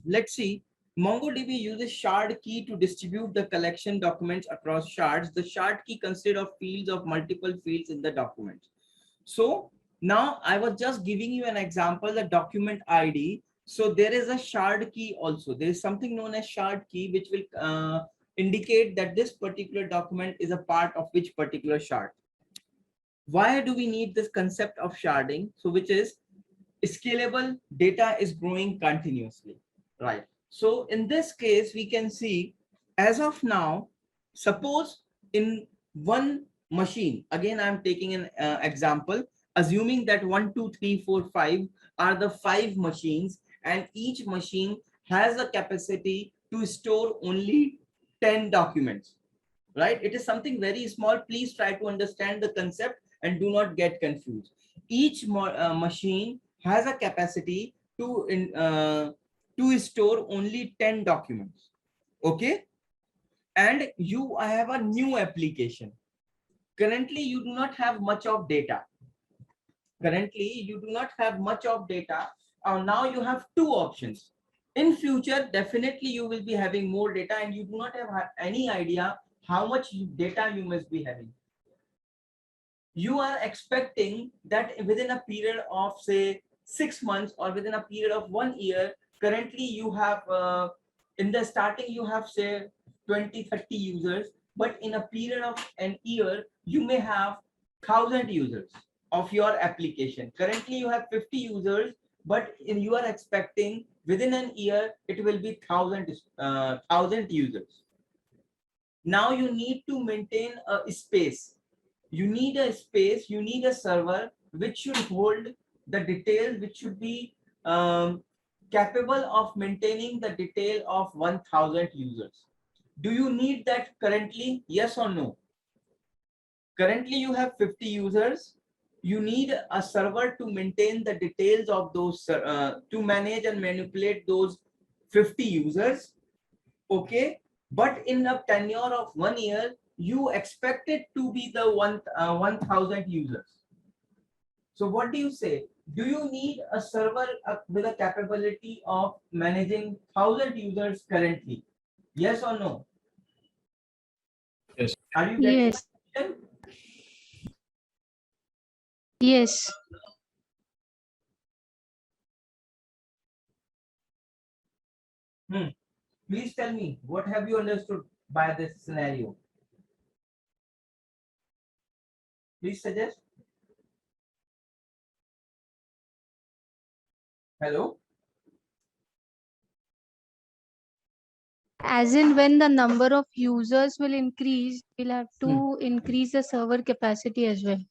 let's see. MongoDB uses shard key to distribute the collection documents across shards. The shard key consists of fields of multiple fields in the document. So now I was just giving you an example, the document ID. So there is a shard key also. There is something known as shard key, which will indicate that this particular document is a part of which particular shard. Why do we need this concept of sharding? So which is scalable data is growing continuously, right? So in this case, we can see as of now, suppose in one machine, again, I'm taking an example, assuming that 1, 2, 3, 4, 5 are the 5 machines, and each machine has a capacity to store only 10 documents, right? It is something very small. Please try to understand the concept and do not get confused. Each machine has a capacity to store only 10 documents. Okay, and I have a new application. Currently you do not have much of data. Now you have 2 options. In future, definitely you will be having more data, and you do not have any idea how much data you must be having. You are expecting that within a period of say 6 months or within a period of 1 year, currently you have in the starting you have say 20-30 users, but in a period of an year you may have 1,000 users of your application. Currently you have 50 users, but you are expecting within an year it will be 1,000 users. Now you need to maintain a space. You need a space, you need a server which should hold the details, which should be capable of maintaining the detail of 1,000 users. Do you need that currently? Yes or no? Currently you have 50 users. You need a server to maintain the details of those, to manage and manipulate those 50 users. Okay, but in a tenure of 1 year, you expect it to be the 1,000 users. So what do you say? Do you need a server with a capability of managing 1,000 users currently? Yes or no? Yes. Are you getting Yes. my question? Yes. Please tell me, what have you understood by this scenario? Please suggest. Hello? As in when the number of users will increase, we'll have to increase the server capacity as well.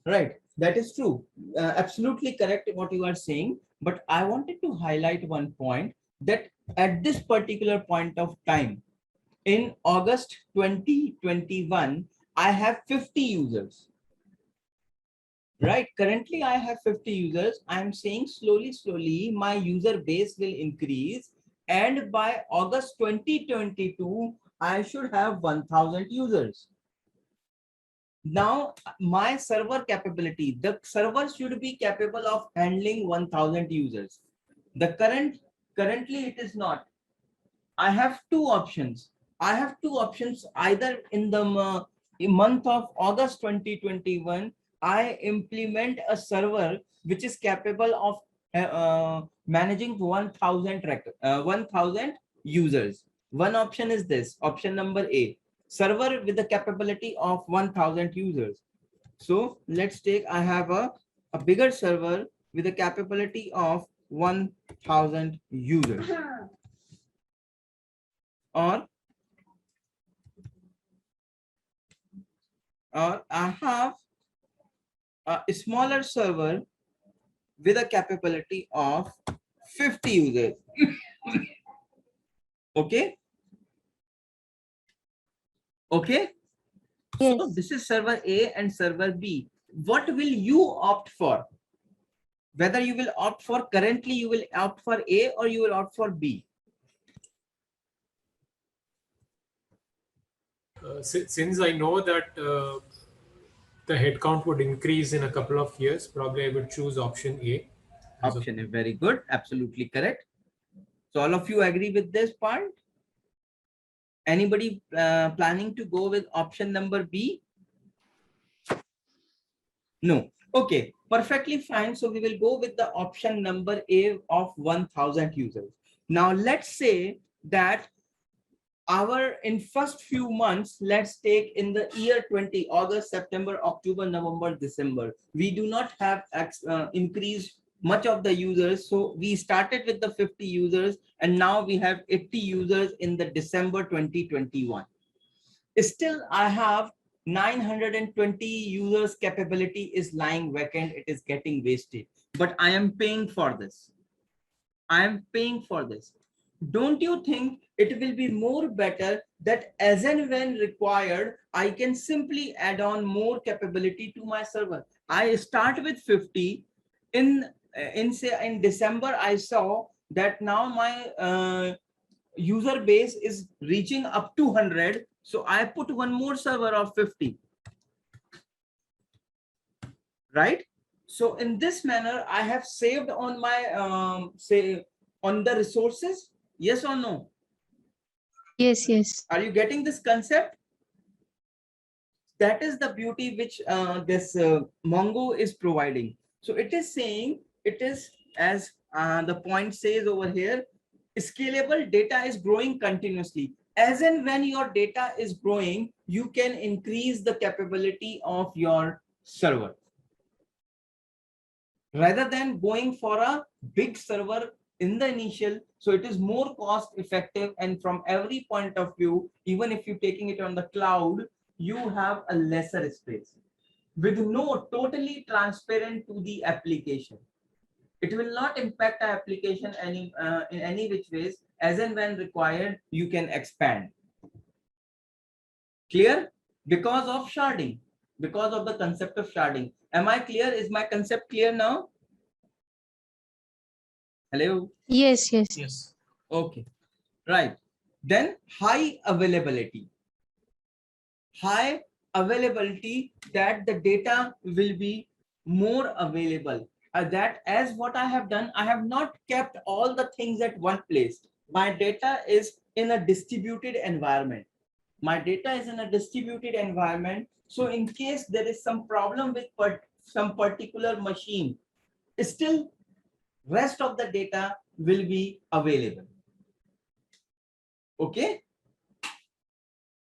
Right. That is true. Absolutely correct what you are saying. But I wanted to highlight one point, that at this particular point of time, in August 2021, I have 50 users. Right. Currently, I have 50 users. I'm saying slowly, my user base will increase. And by August 2022, I should have 1,000 users. Now, my server capability, the server should be capable of handling 1,000 users. Currently it is not. I have 2 options. Either in the month of August 2021, I implement a server which is capable of managing 1,000 users. One option is this, option number A, server with the capability of 1,000 users. So let's take, I have a bigger server with a capability of 1,000 users. Or I have a smaller server with a capability of 50 users. Okay. So Yes. this is server A and server B. What will you opt for? Whether you will opt for, currently you will opt for A or you will opt for B. Since I know that the headcount would increase in a couple of years, probably I would choose option A. Option A, very good, absolutely correct. So all of you agree with this part? Anybody planning to go with option number B? No. Okay, perfectly fine. So we will go with the option number A of 1000 users. Now let's say that our in first few months, let's take in the year 20, August, September, October, November, December, we do not have increased much of the users. So we started with the 50 users and now we have 80 users in the December 2021. Still, I have 920 users capability is lying vacant. It is getting wasted, but I am paying for this. I am paying for this. Don't you think it will be more better that as and when required, I can simply add on more capability to my server? I start with 50. In December, I saw that now my user base is reaching up to 100. So I put one more server of 50. Right? So in this manner, I have saved on my say on the resources. Yes or no? Yes, yes. Are you getting this concept? That is the beauty which this Mongo is providing. So it is saying, it is as the point says over here, scalable data is growing continuously. As and when your data is growing, you can increase the capability of your server. Rather than going for a big server in the initial, so it is more cost effective, and from every point of view, even if you're taking it on the cloud, you have a lesser space with no totally transparent to the application. It will not impact the application in any which ways. As and when required, you can expand. Clear? Because of sharding, because of the concept of sharding. Am I clear? Is my concept clear now? Hello? Yes, yes. Yes. Okay, right. Then high availability. High availability, that the data will be more available. That as what I have done, I have not kept all the things at one place. My data is in a distributed environment. My data is in a distributed environment. So in case there is some problem with some particular machine, still rest of the data will be available. Okay.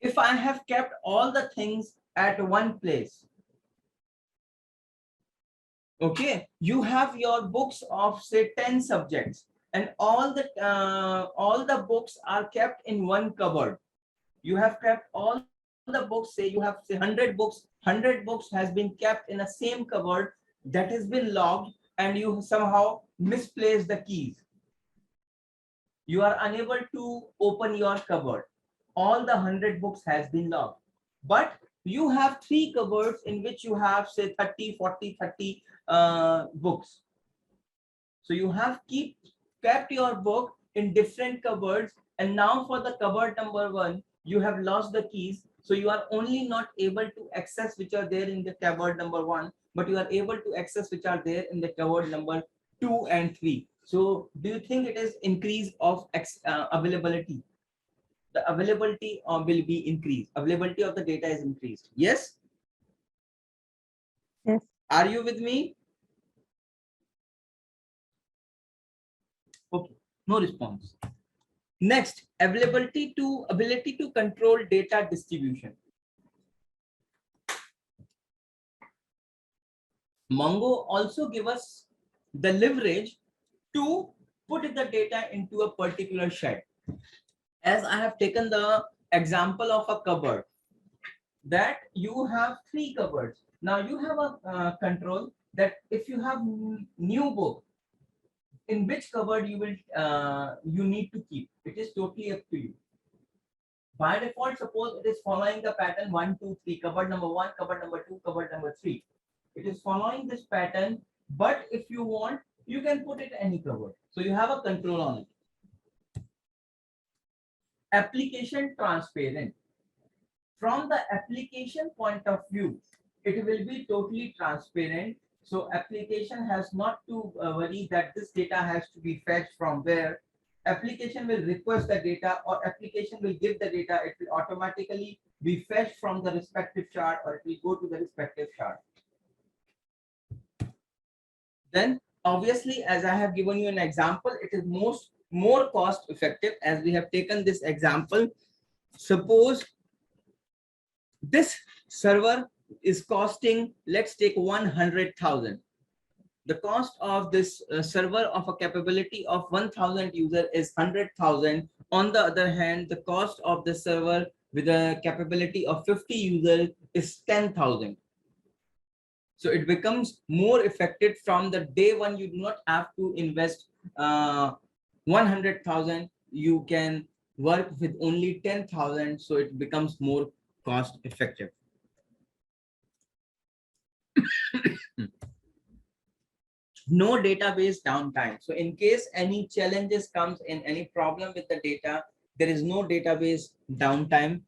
If I have kept all the things at one place, okay, you have your books of say 10 subjects, and all the books are kept in one cupboard. You have kept all the books, say you have say 100 books, 100 books has been kept in a same cupboard that has been logged, and you somehow misplaced the keys. You are unable to open your cupboard. All the 100 books has been logged, but you have 3 cupboards in which you have say 30, 40, 30 books. So you have kept your book in different cupboards, and now for the cupboard number 1, you have lost the keys. So you are only not able to access which are there in the cupboard number 1, but you are able to access which are there in the cupboard number 2 and 3. So do you think it is increase of availability? The availability will be increased. Availability of the data is increased. Yes? Yes. Are you with me? Okay, no response. Next, ability to control data distribution. Mongo also give us the leverage to put the data into a particular shed. As I have taken the example of a cupboard, that you have 3 cupboards. Now you have a control that if you have new book, in which cupboard you will you need to keep. It is totally up to you. By default, suppose it is following the pattern 1, 2, 3, cupboard number 1, cupboard number 2, cupboard number 3. It is following this pattern, but if you want, you can put it any cupboard. So you have a control on it. Application transparent. From the application point of view, it will be totally transparent. So application has not to worry that this data has to be fetched from where. Application will request the data, or application will give the data. It will automatically be fetched from the respective chart, or it will go to the respective chart. Then obviously, as I have given you an example, it is more cost effective. As we have taken this example, suppose this server is costing, let's take 100,000. The cost of this server of a capability of 1,000 user is 100,000. On the other hand, the cost of the server with a capability of 50 users is 10,000. So it becomes more effective from the day one. You do not have to invest 100,000. You can work with only 10,000. So it becomes more cost effective. No database downtime. So in case any challenges comes in, any problem with the data, there is no database downtime.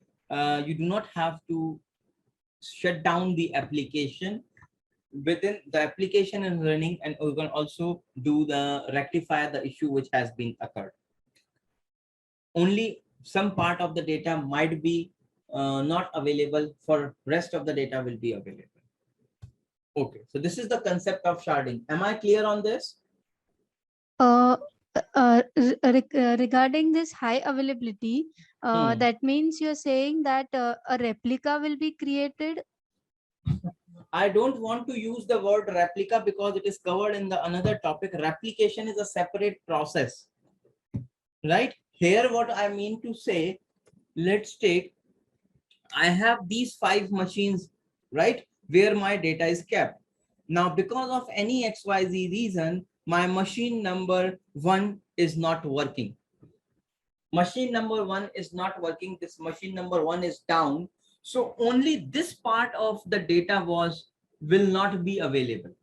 You do not have to shut down the application. Within the application is running, and we can also do the rectify the issue which has been occurred. Only some part of the data might be not available, for rest of the data will be available. Okay, so this is the concept of sharding. Am I clear on this? Regarding this high availability, that means you're saying that a replica will be created. I don't want to use the word replica because it is covered in the another topic. Replication is a separate process, right? Here, what I mean to say, let's take, I have these 5 machines, right, where my data is kept. Now, because of any XYZ reason, my machine number 1 is not working. Machine number 1 is not working. This machine number 1 is down. So only this part of the data will not be available.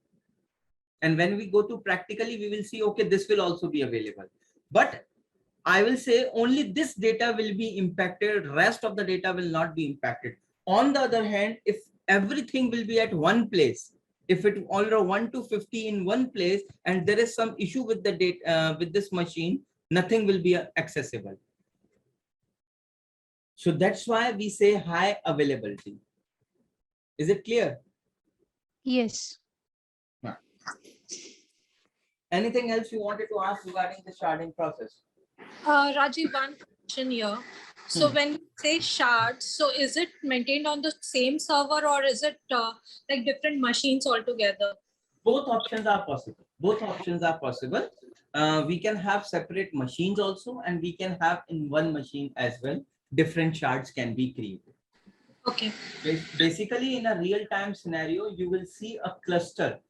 And when we go to practically, we will see, okay, this will also be available. But I will say only this data will be impacted. Rest of the data will not be impacted. On the other hand, if everything will be at one place, if it order 1 to 50 in one place, and there is some issue with the data with this machine, nothing will be accessible. So that's why we say high availability. Is it clear? Yes. Anything else you wanted to ask regarding the sharding process? Rajiv, one question here. So when you say shards, so is it maintained on the same server, or is it like different machines altogether? Both options are possible. Both options are possible. We can have separate machines also, and we can have in one machine as well. Different shards can be created. Okay. Basically, in a real-time scenario, you will see a cluster.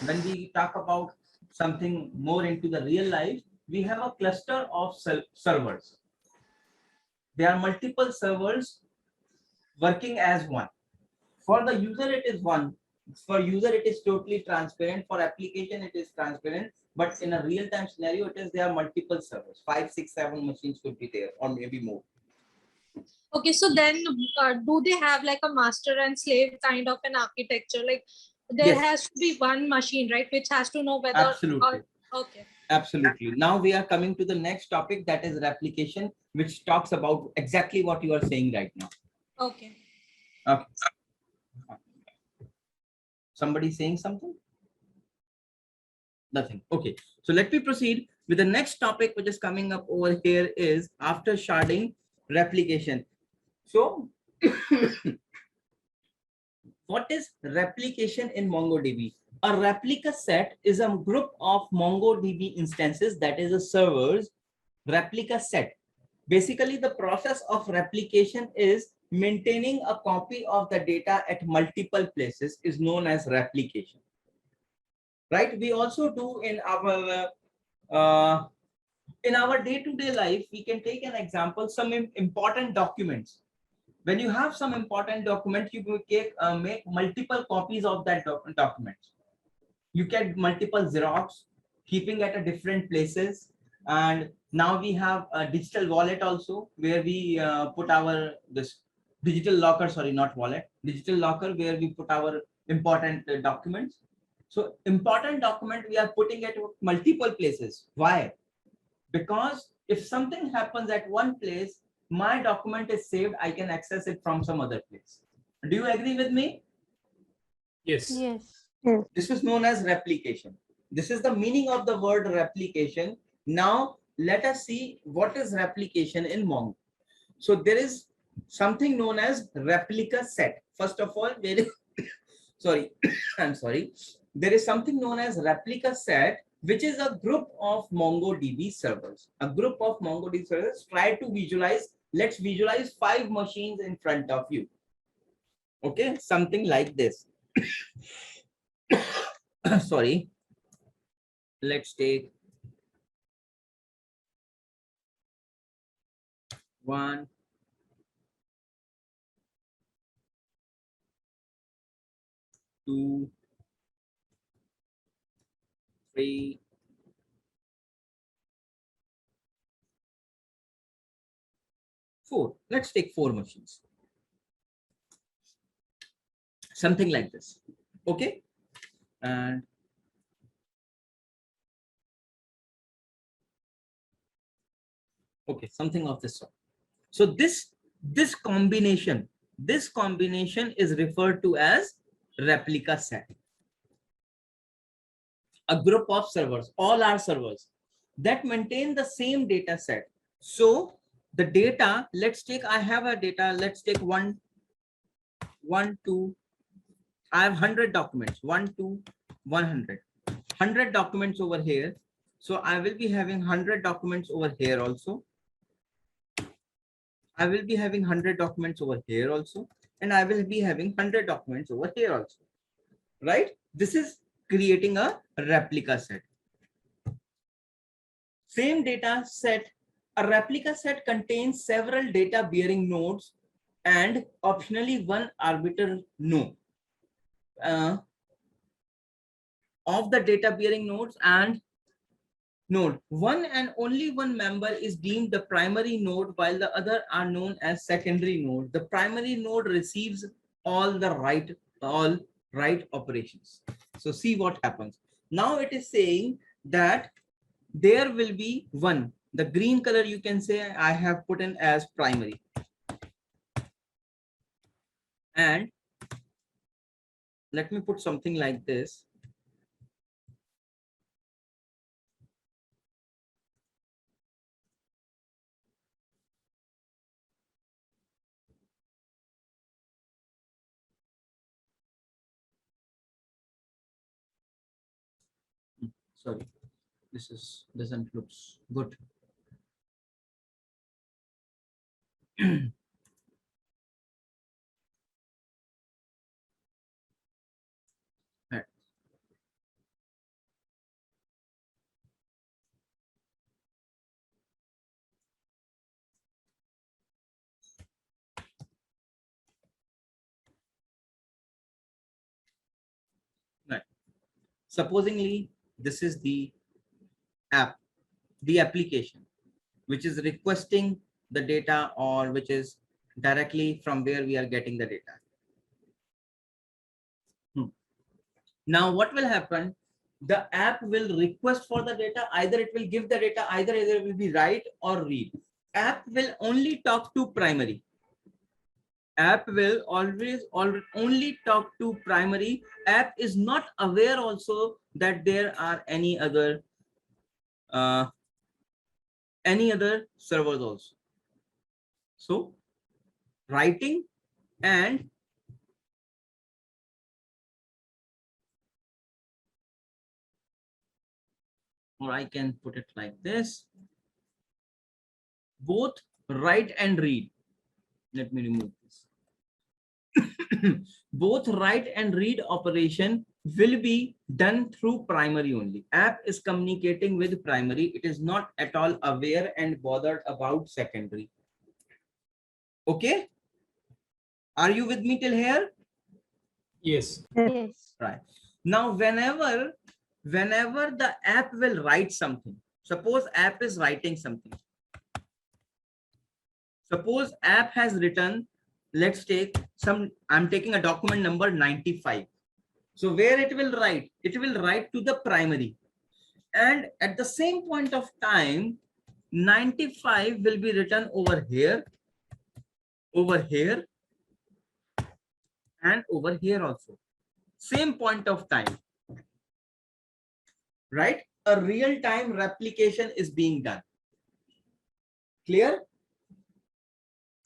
When we talk about something more into the real life, we have a cluster of servers. There are multiple servers working as one. For the user, it is one. For user, it is totally transparent. For application, it is transparent. But in a real-time scenario, there are multiple servers. 5, 6, 7 machines could be there, or maybe more. Okay, so then do they have like a master and slave kind of an architecture? Like there has to be one machine, right, which has to know whether. Absolutely. Okay. Absolutely. Now we are coming to the next topic, that is replication, which talks about exactly what you are saying right now. Okay. Okay. Somebody saying something? Nothing. Okay. So let me proceed with the next topic, which is coming up over here, is after sharding, replication. So what is replication in MongoDB? A replica set is a group of MongoDB instances, that is a server's replica set. Basically, the process of replication is maintaining a copy of the data at multiple places is known as replication. Right? We also do in our in our day-to-day life, we can take an example, some important documents. When you have some important document, you make multiple copies of that document. You get multiple Xerox, keeping at a different places. And now we have a digital wallet also, where we put our this digital locker, sorry, not wallet, digital locker, where we put our important documents. So important document, we are putting it multiple places. Why? Because if something happens at one place, my document is saved, I can access it from some other place. Do you agree with me? Yes. Yes. Yes. This is known as replication. This is the meaning of the word replication. Now let us see what is replication in Mongo. So there is something known as replica set. First of all, there is sorry, I'm sorry. There is something known as replica set, which is a group of MongoDB servers. A group of MongoDB servers. Try to visualize. Let's visualize 5 machines in front of you. Okay, something like this. Sorry. Let's take 1, 2, 3, 4. Let's take 4 machines. Something like this. Okay. And okay, something of this sort. So this combination is referred to as replica set. A group of servers, all are servers that maintain the same data set. So the data, let's take, I have a data, let's take 1, 2, I have 100 documents, 1, 2, 100 documents over here. So I will be having 100 documents over here also. I will be having 100 documents over here also. And I will be having 100 documents over here also. Right? This is creating a replica set. Same data set. A replica set contains several data bearing nodes and optionally one arbiter node. Of the data bearing nodes and node, one and only one member is deemed the primary node, while the other are known as secondary node. The primary node receives all right operations. So see what happens. Now it is saying that there will be one. The green color you can say I have put in as primary. And let me put something like this. Sorry, this doesn't look good. Right. Right. Supposingly, this is the app, the application, which is requesting the data or which is directly from where we are getting the data. Now what will happen? The app will request for the data, either it will give the data, either it will be write or read. App will only talk to primary. App will only talk to primary. App is not aware also that there are any other servers also. So writing and or I can put it like this, both write and read. Let me remove this. Both write and read operation will be done through primary only. App is communicating with primary. It is not at all aware and bothered about secondary. Okay. Are you with me till here? Yes. Yes. Right. Now, whenever the app will write something, suppose app is writing something. Suppose app has written, let's take some, I'm taking a document number 95. So where it will write? It will write to the primary. And at the same point of time, 95 will be written over here, and over here also. Same point of time. Right? A real-time replication is being done. Clear?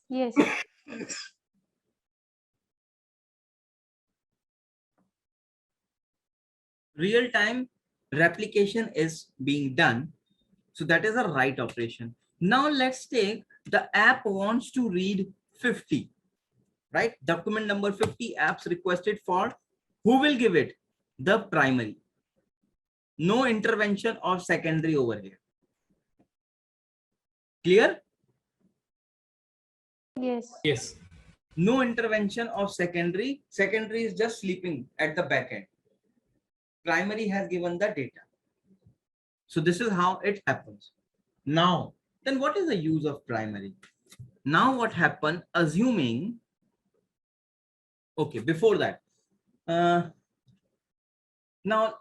Yes. Real-time replication is being done. So that is a write operation. Now let's take the app wants to read 50, right? Document number 50, apps requested for, who will give it? The primary. No intervention of secondary over here. Clear? Yes. Yes. No intervention of secondary. Secondary is just sleeping at the back end. Primary has given the data. So this is how it happens. Now, then what is the use of primary? Now what happened, assuming, okay, before that, now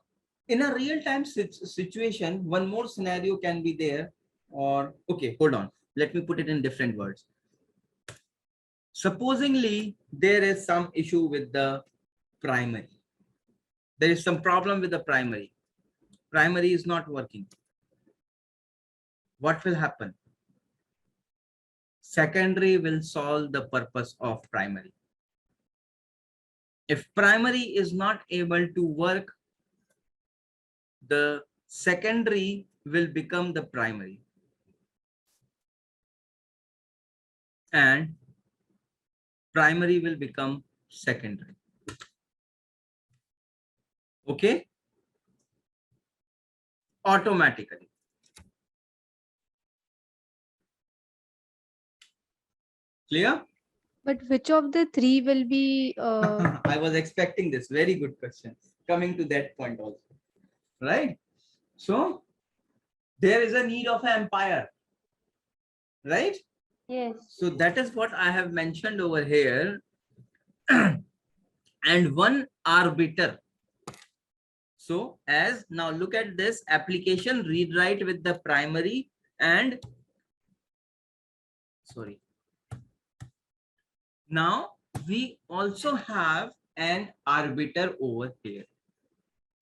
in a real-time situation, one more scenario can be there, or, okay, hold on. Let me put it in different words. Supposingly, there is some issue with the primary. There is some problem with the primary. Primary is not working. What will happen? Secondary will solve the purpose of primary. If primary is not able to work, the secondary will become the primary. And primary will become secondary. Okay? Automatically. Clear? But which of the three will be I was expecting this. Very good question. Coming to that point also. Right? So, there is a need of an empire. Right? yes. So that is what I have mentioned over here. And one arbiter. So as now look at this application read write with the primary and sorry. Now we also have an arbiter over here.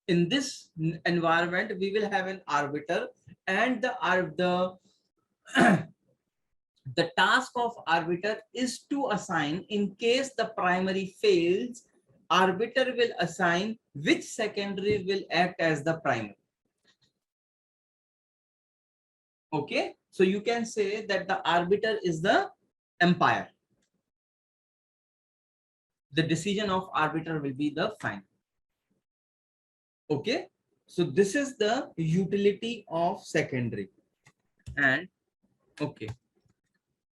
In this environment, we will have an arbiter, and the task of arbiter is to assign, in case the primary fails, arbiter will assign which secondary will act as the primary. Okay, so you can say that the arbiter is the empire. The decision of arbiter will be the final. Okay, so this is the utility of secondary. And okay,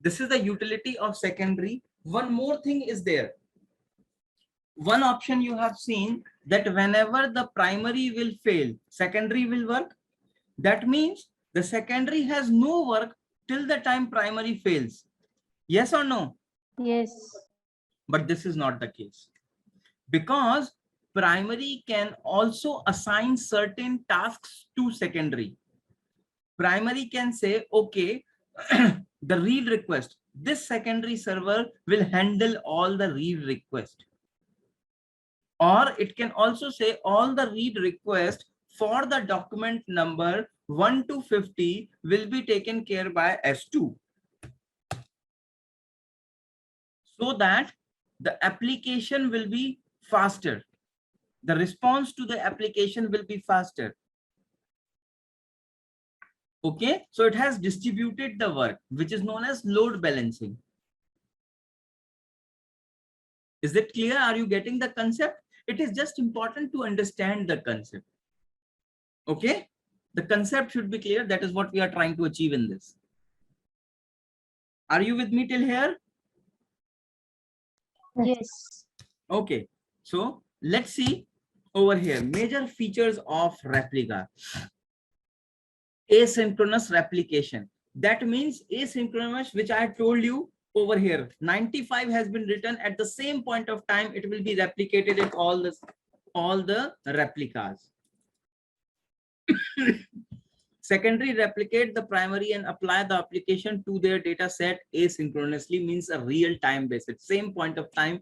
this is the utility of secondary. One more thing is there. One option you have seen, that whenever the primary will fail, secondary will work. That means the secondary has no work till the time primary fails. Yes or no? Yes. But this is not the case, because primary can also assign certain tasks to secondary. Primary can say, okay, the read request, this secondary server will handle all the read request. Or it can also say all the read request for the document number 1 to 50 will be taken care by S2. So that the application will be faster. The response to the application will be faster. Okay, so it has distributed the work, which is known as load balancing. Is it clear? Are you getting the concept? It is just important to understand the concept. Okay, the concept should be clear. That is what we are trying to achieve in this. Are you with me till here? Yes. Okay, so let's see over here. Major features of replica. Asynchronous replication. That means asynchronous, which I told you over here. 95 has been written at the same point of time. It will be replicated in all the replicas. Secondary replicate the primary and apply the application to their data set asynchronously, means a real time basis. Same point of time,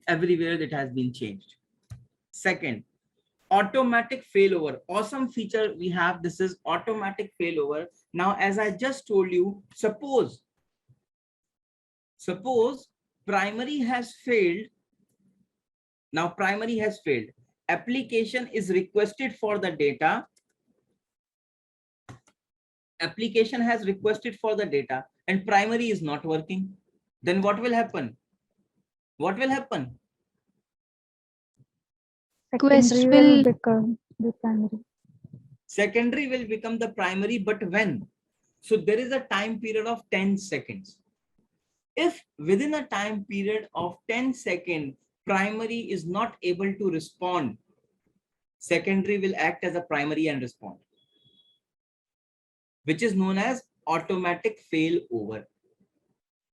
everywhere it has been changed. Second, automatic failover. Awesome feature we have. This is automatic failover. Now, as I just told you, suppose primary has failed. Now primary has failed. Application is requested for the data. Application has requested for the data and primary is not working. Then what will happen? What will happen? Quest Secondary will will- become the primary. Secondary will become the primary, but when? So there is a time period of 10 seconds. If within a time period of 10 seconds, primary is not able to respond, secondary will act as a primary and respond, which is known as automatic failover.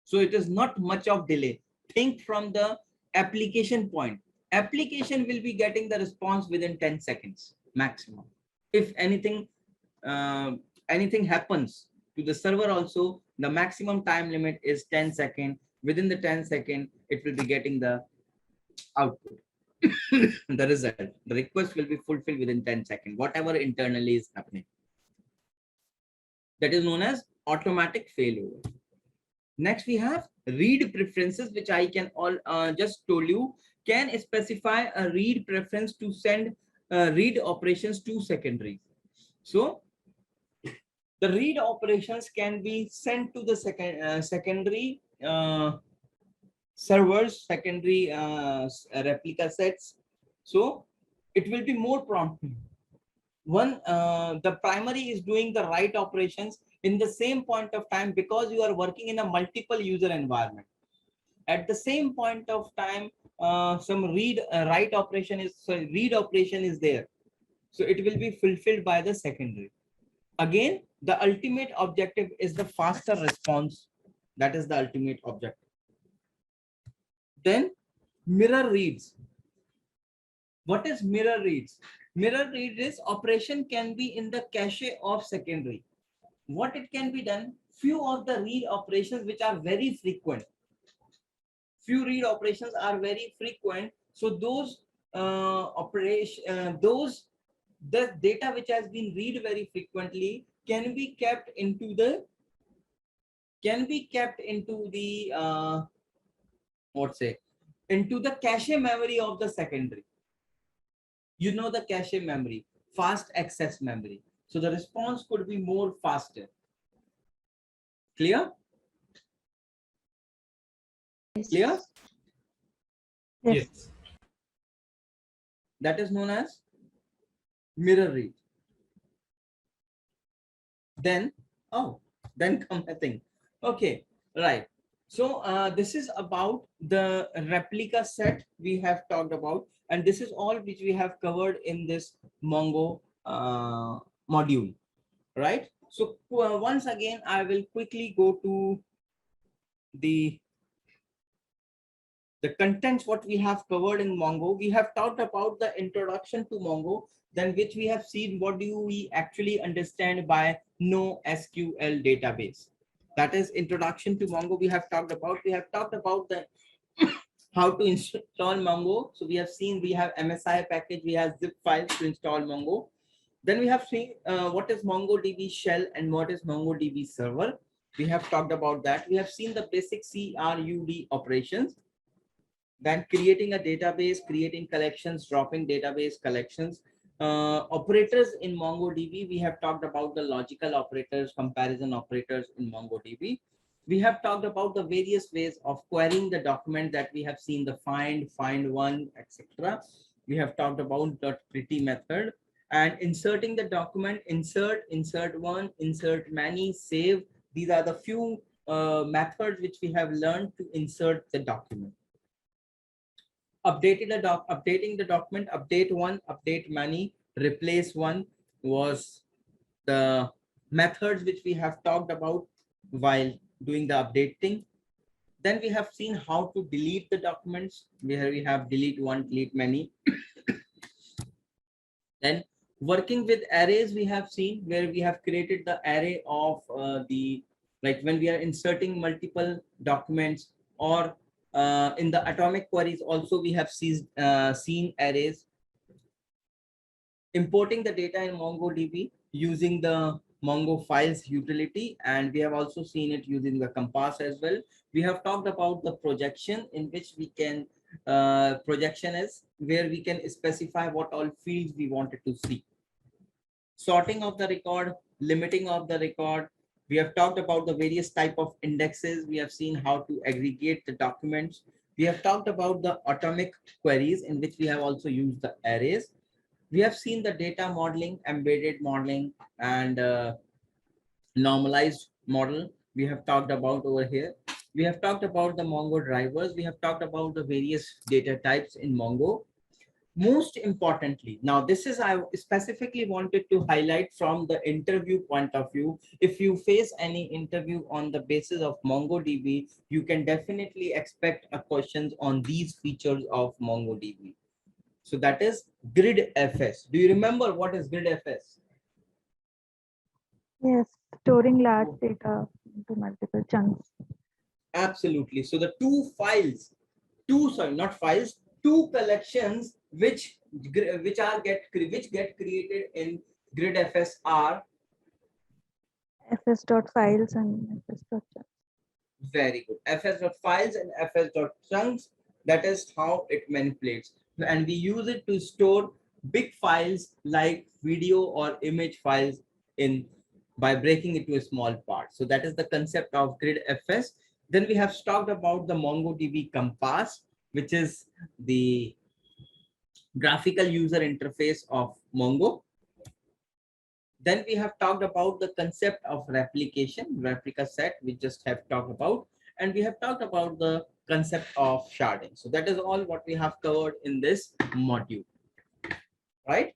So it is not much of delay. Think from the application point. Application will be getting the response within 10 seconds maximum. If anything happens to the server also, the maximum time limit is 10 seconds. Within the 10 seconds, it will be getting the output, the result. The request will be fulfilled within 10 seconds, whatever internally is happening. That is known as automatic failover. Next, we have read preferences, which I can just told you, can specify a read preference to send read operations to secondary. So the read operations can be sent to the secondary servers, secondary replica sets. So it will be more prompt. The primary is doing the write operations in the same point of time, because you are working in a multiple user environment. At the same point of time, some write operation is, read operation is there. So it will be fulfilled by the secondary. Again, the ultimate objective is the faster response. That is the ultimate objective. Then mirror reads. What is mirror reads? Mirror read is operation can be in the cache of secondary. What it can be done? Few of the read operations which are very frequent. Few read operations are very frequent. So those the data which has been read very frequently can be kept into the into the cache memory of the secondary. You know the cache memory, fast access memory. So the response could be more faster. Clear? Clear? Yes. That is known as mirror read. Then come a thing. Okay, right. So this is about the replica set we have talked about, and this is all which we have covered in this Mongo module, right? So once again, I will quickly go to the contents what we have covered in Mongo. We have talked about the introduction to Mongo, then which we have seen what do we actually understand by NoSQL database. That is introduction to Mongo. We have talked about the how to install Mongo. So we have seen we have MSI package, we have zip files to install Mongo. Then we have seen what is MongoDB shell and what is MongoDB server. We have talked about that. We have seen the basic CRUD operations. Then creating a database, creating collections, dropping database collections. Operators in MongoDB, we have talked about the logical operators, comparison operators in MongoDB. We have talked about the various ways of querying the document that we have seen, the find one, etc. We have talked about the pretty method and inserting the document, insert one, insert many, save. These are the few methods which we have learned to insert the document. Updating the document, update one, update many, replace one was the methods which we have talked about while doing the updating. Then we have seen how to delete the documents, where we have delete one, delete many. Then working with arrays, we have seen where we have created the array of like when we are inserting multiple documents, or in the atomic queries also we have seen arrays. Importing the data in MongoDB using the Mongo files utility, and we have also seen it using the Compass as well. We have talked about the projection, in which we can projection is where we can specify what all fields we wanted to see. Sorting of the record, limiting of the record. We have talked about the various type of indexes. We have seen how to aggregate the documents. We have talked about the atomic queries, in which we have also used the arrays. We have seen the data modeling, embedded modeling, and normalized model. We have talked about over here. We have talked about the Mongo drivers. We have talked about the various data types in Mongo. Most importantly, now this is I specifically wanted to highlight from the interview point of view. If you face any interview on the basis of MongoDB, you can definitely expect a questions on these features of MongoDB. So that is GridFS. Do you remember what is GridFS? Yes, storing large data into multiple chunks. Absolutely. So the two collections which get created in GridFS are fs.files and fs.chunks. very good. fs.files and fs.chunks. That is how it manipulates. And we use it to store big files like video or image files by breaking it to a small part. So that is the concept of GridFS. Then we have talked about the MongoDB Compass, which is the graphical user interface of Mongo. Then we have talked about the concept of replication, replica set, we just have talked about, and we have talked about the concept of sharding. So that is all what we have covered in this module, right?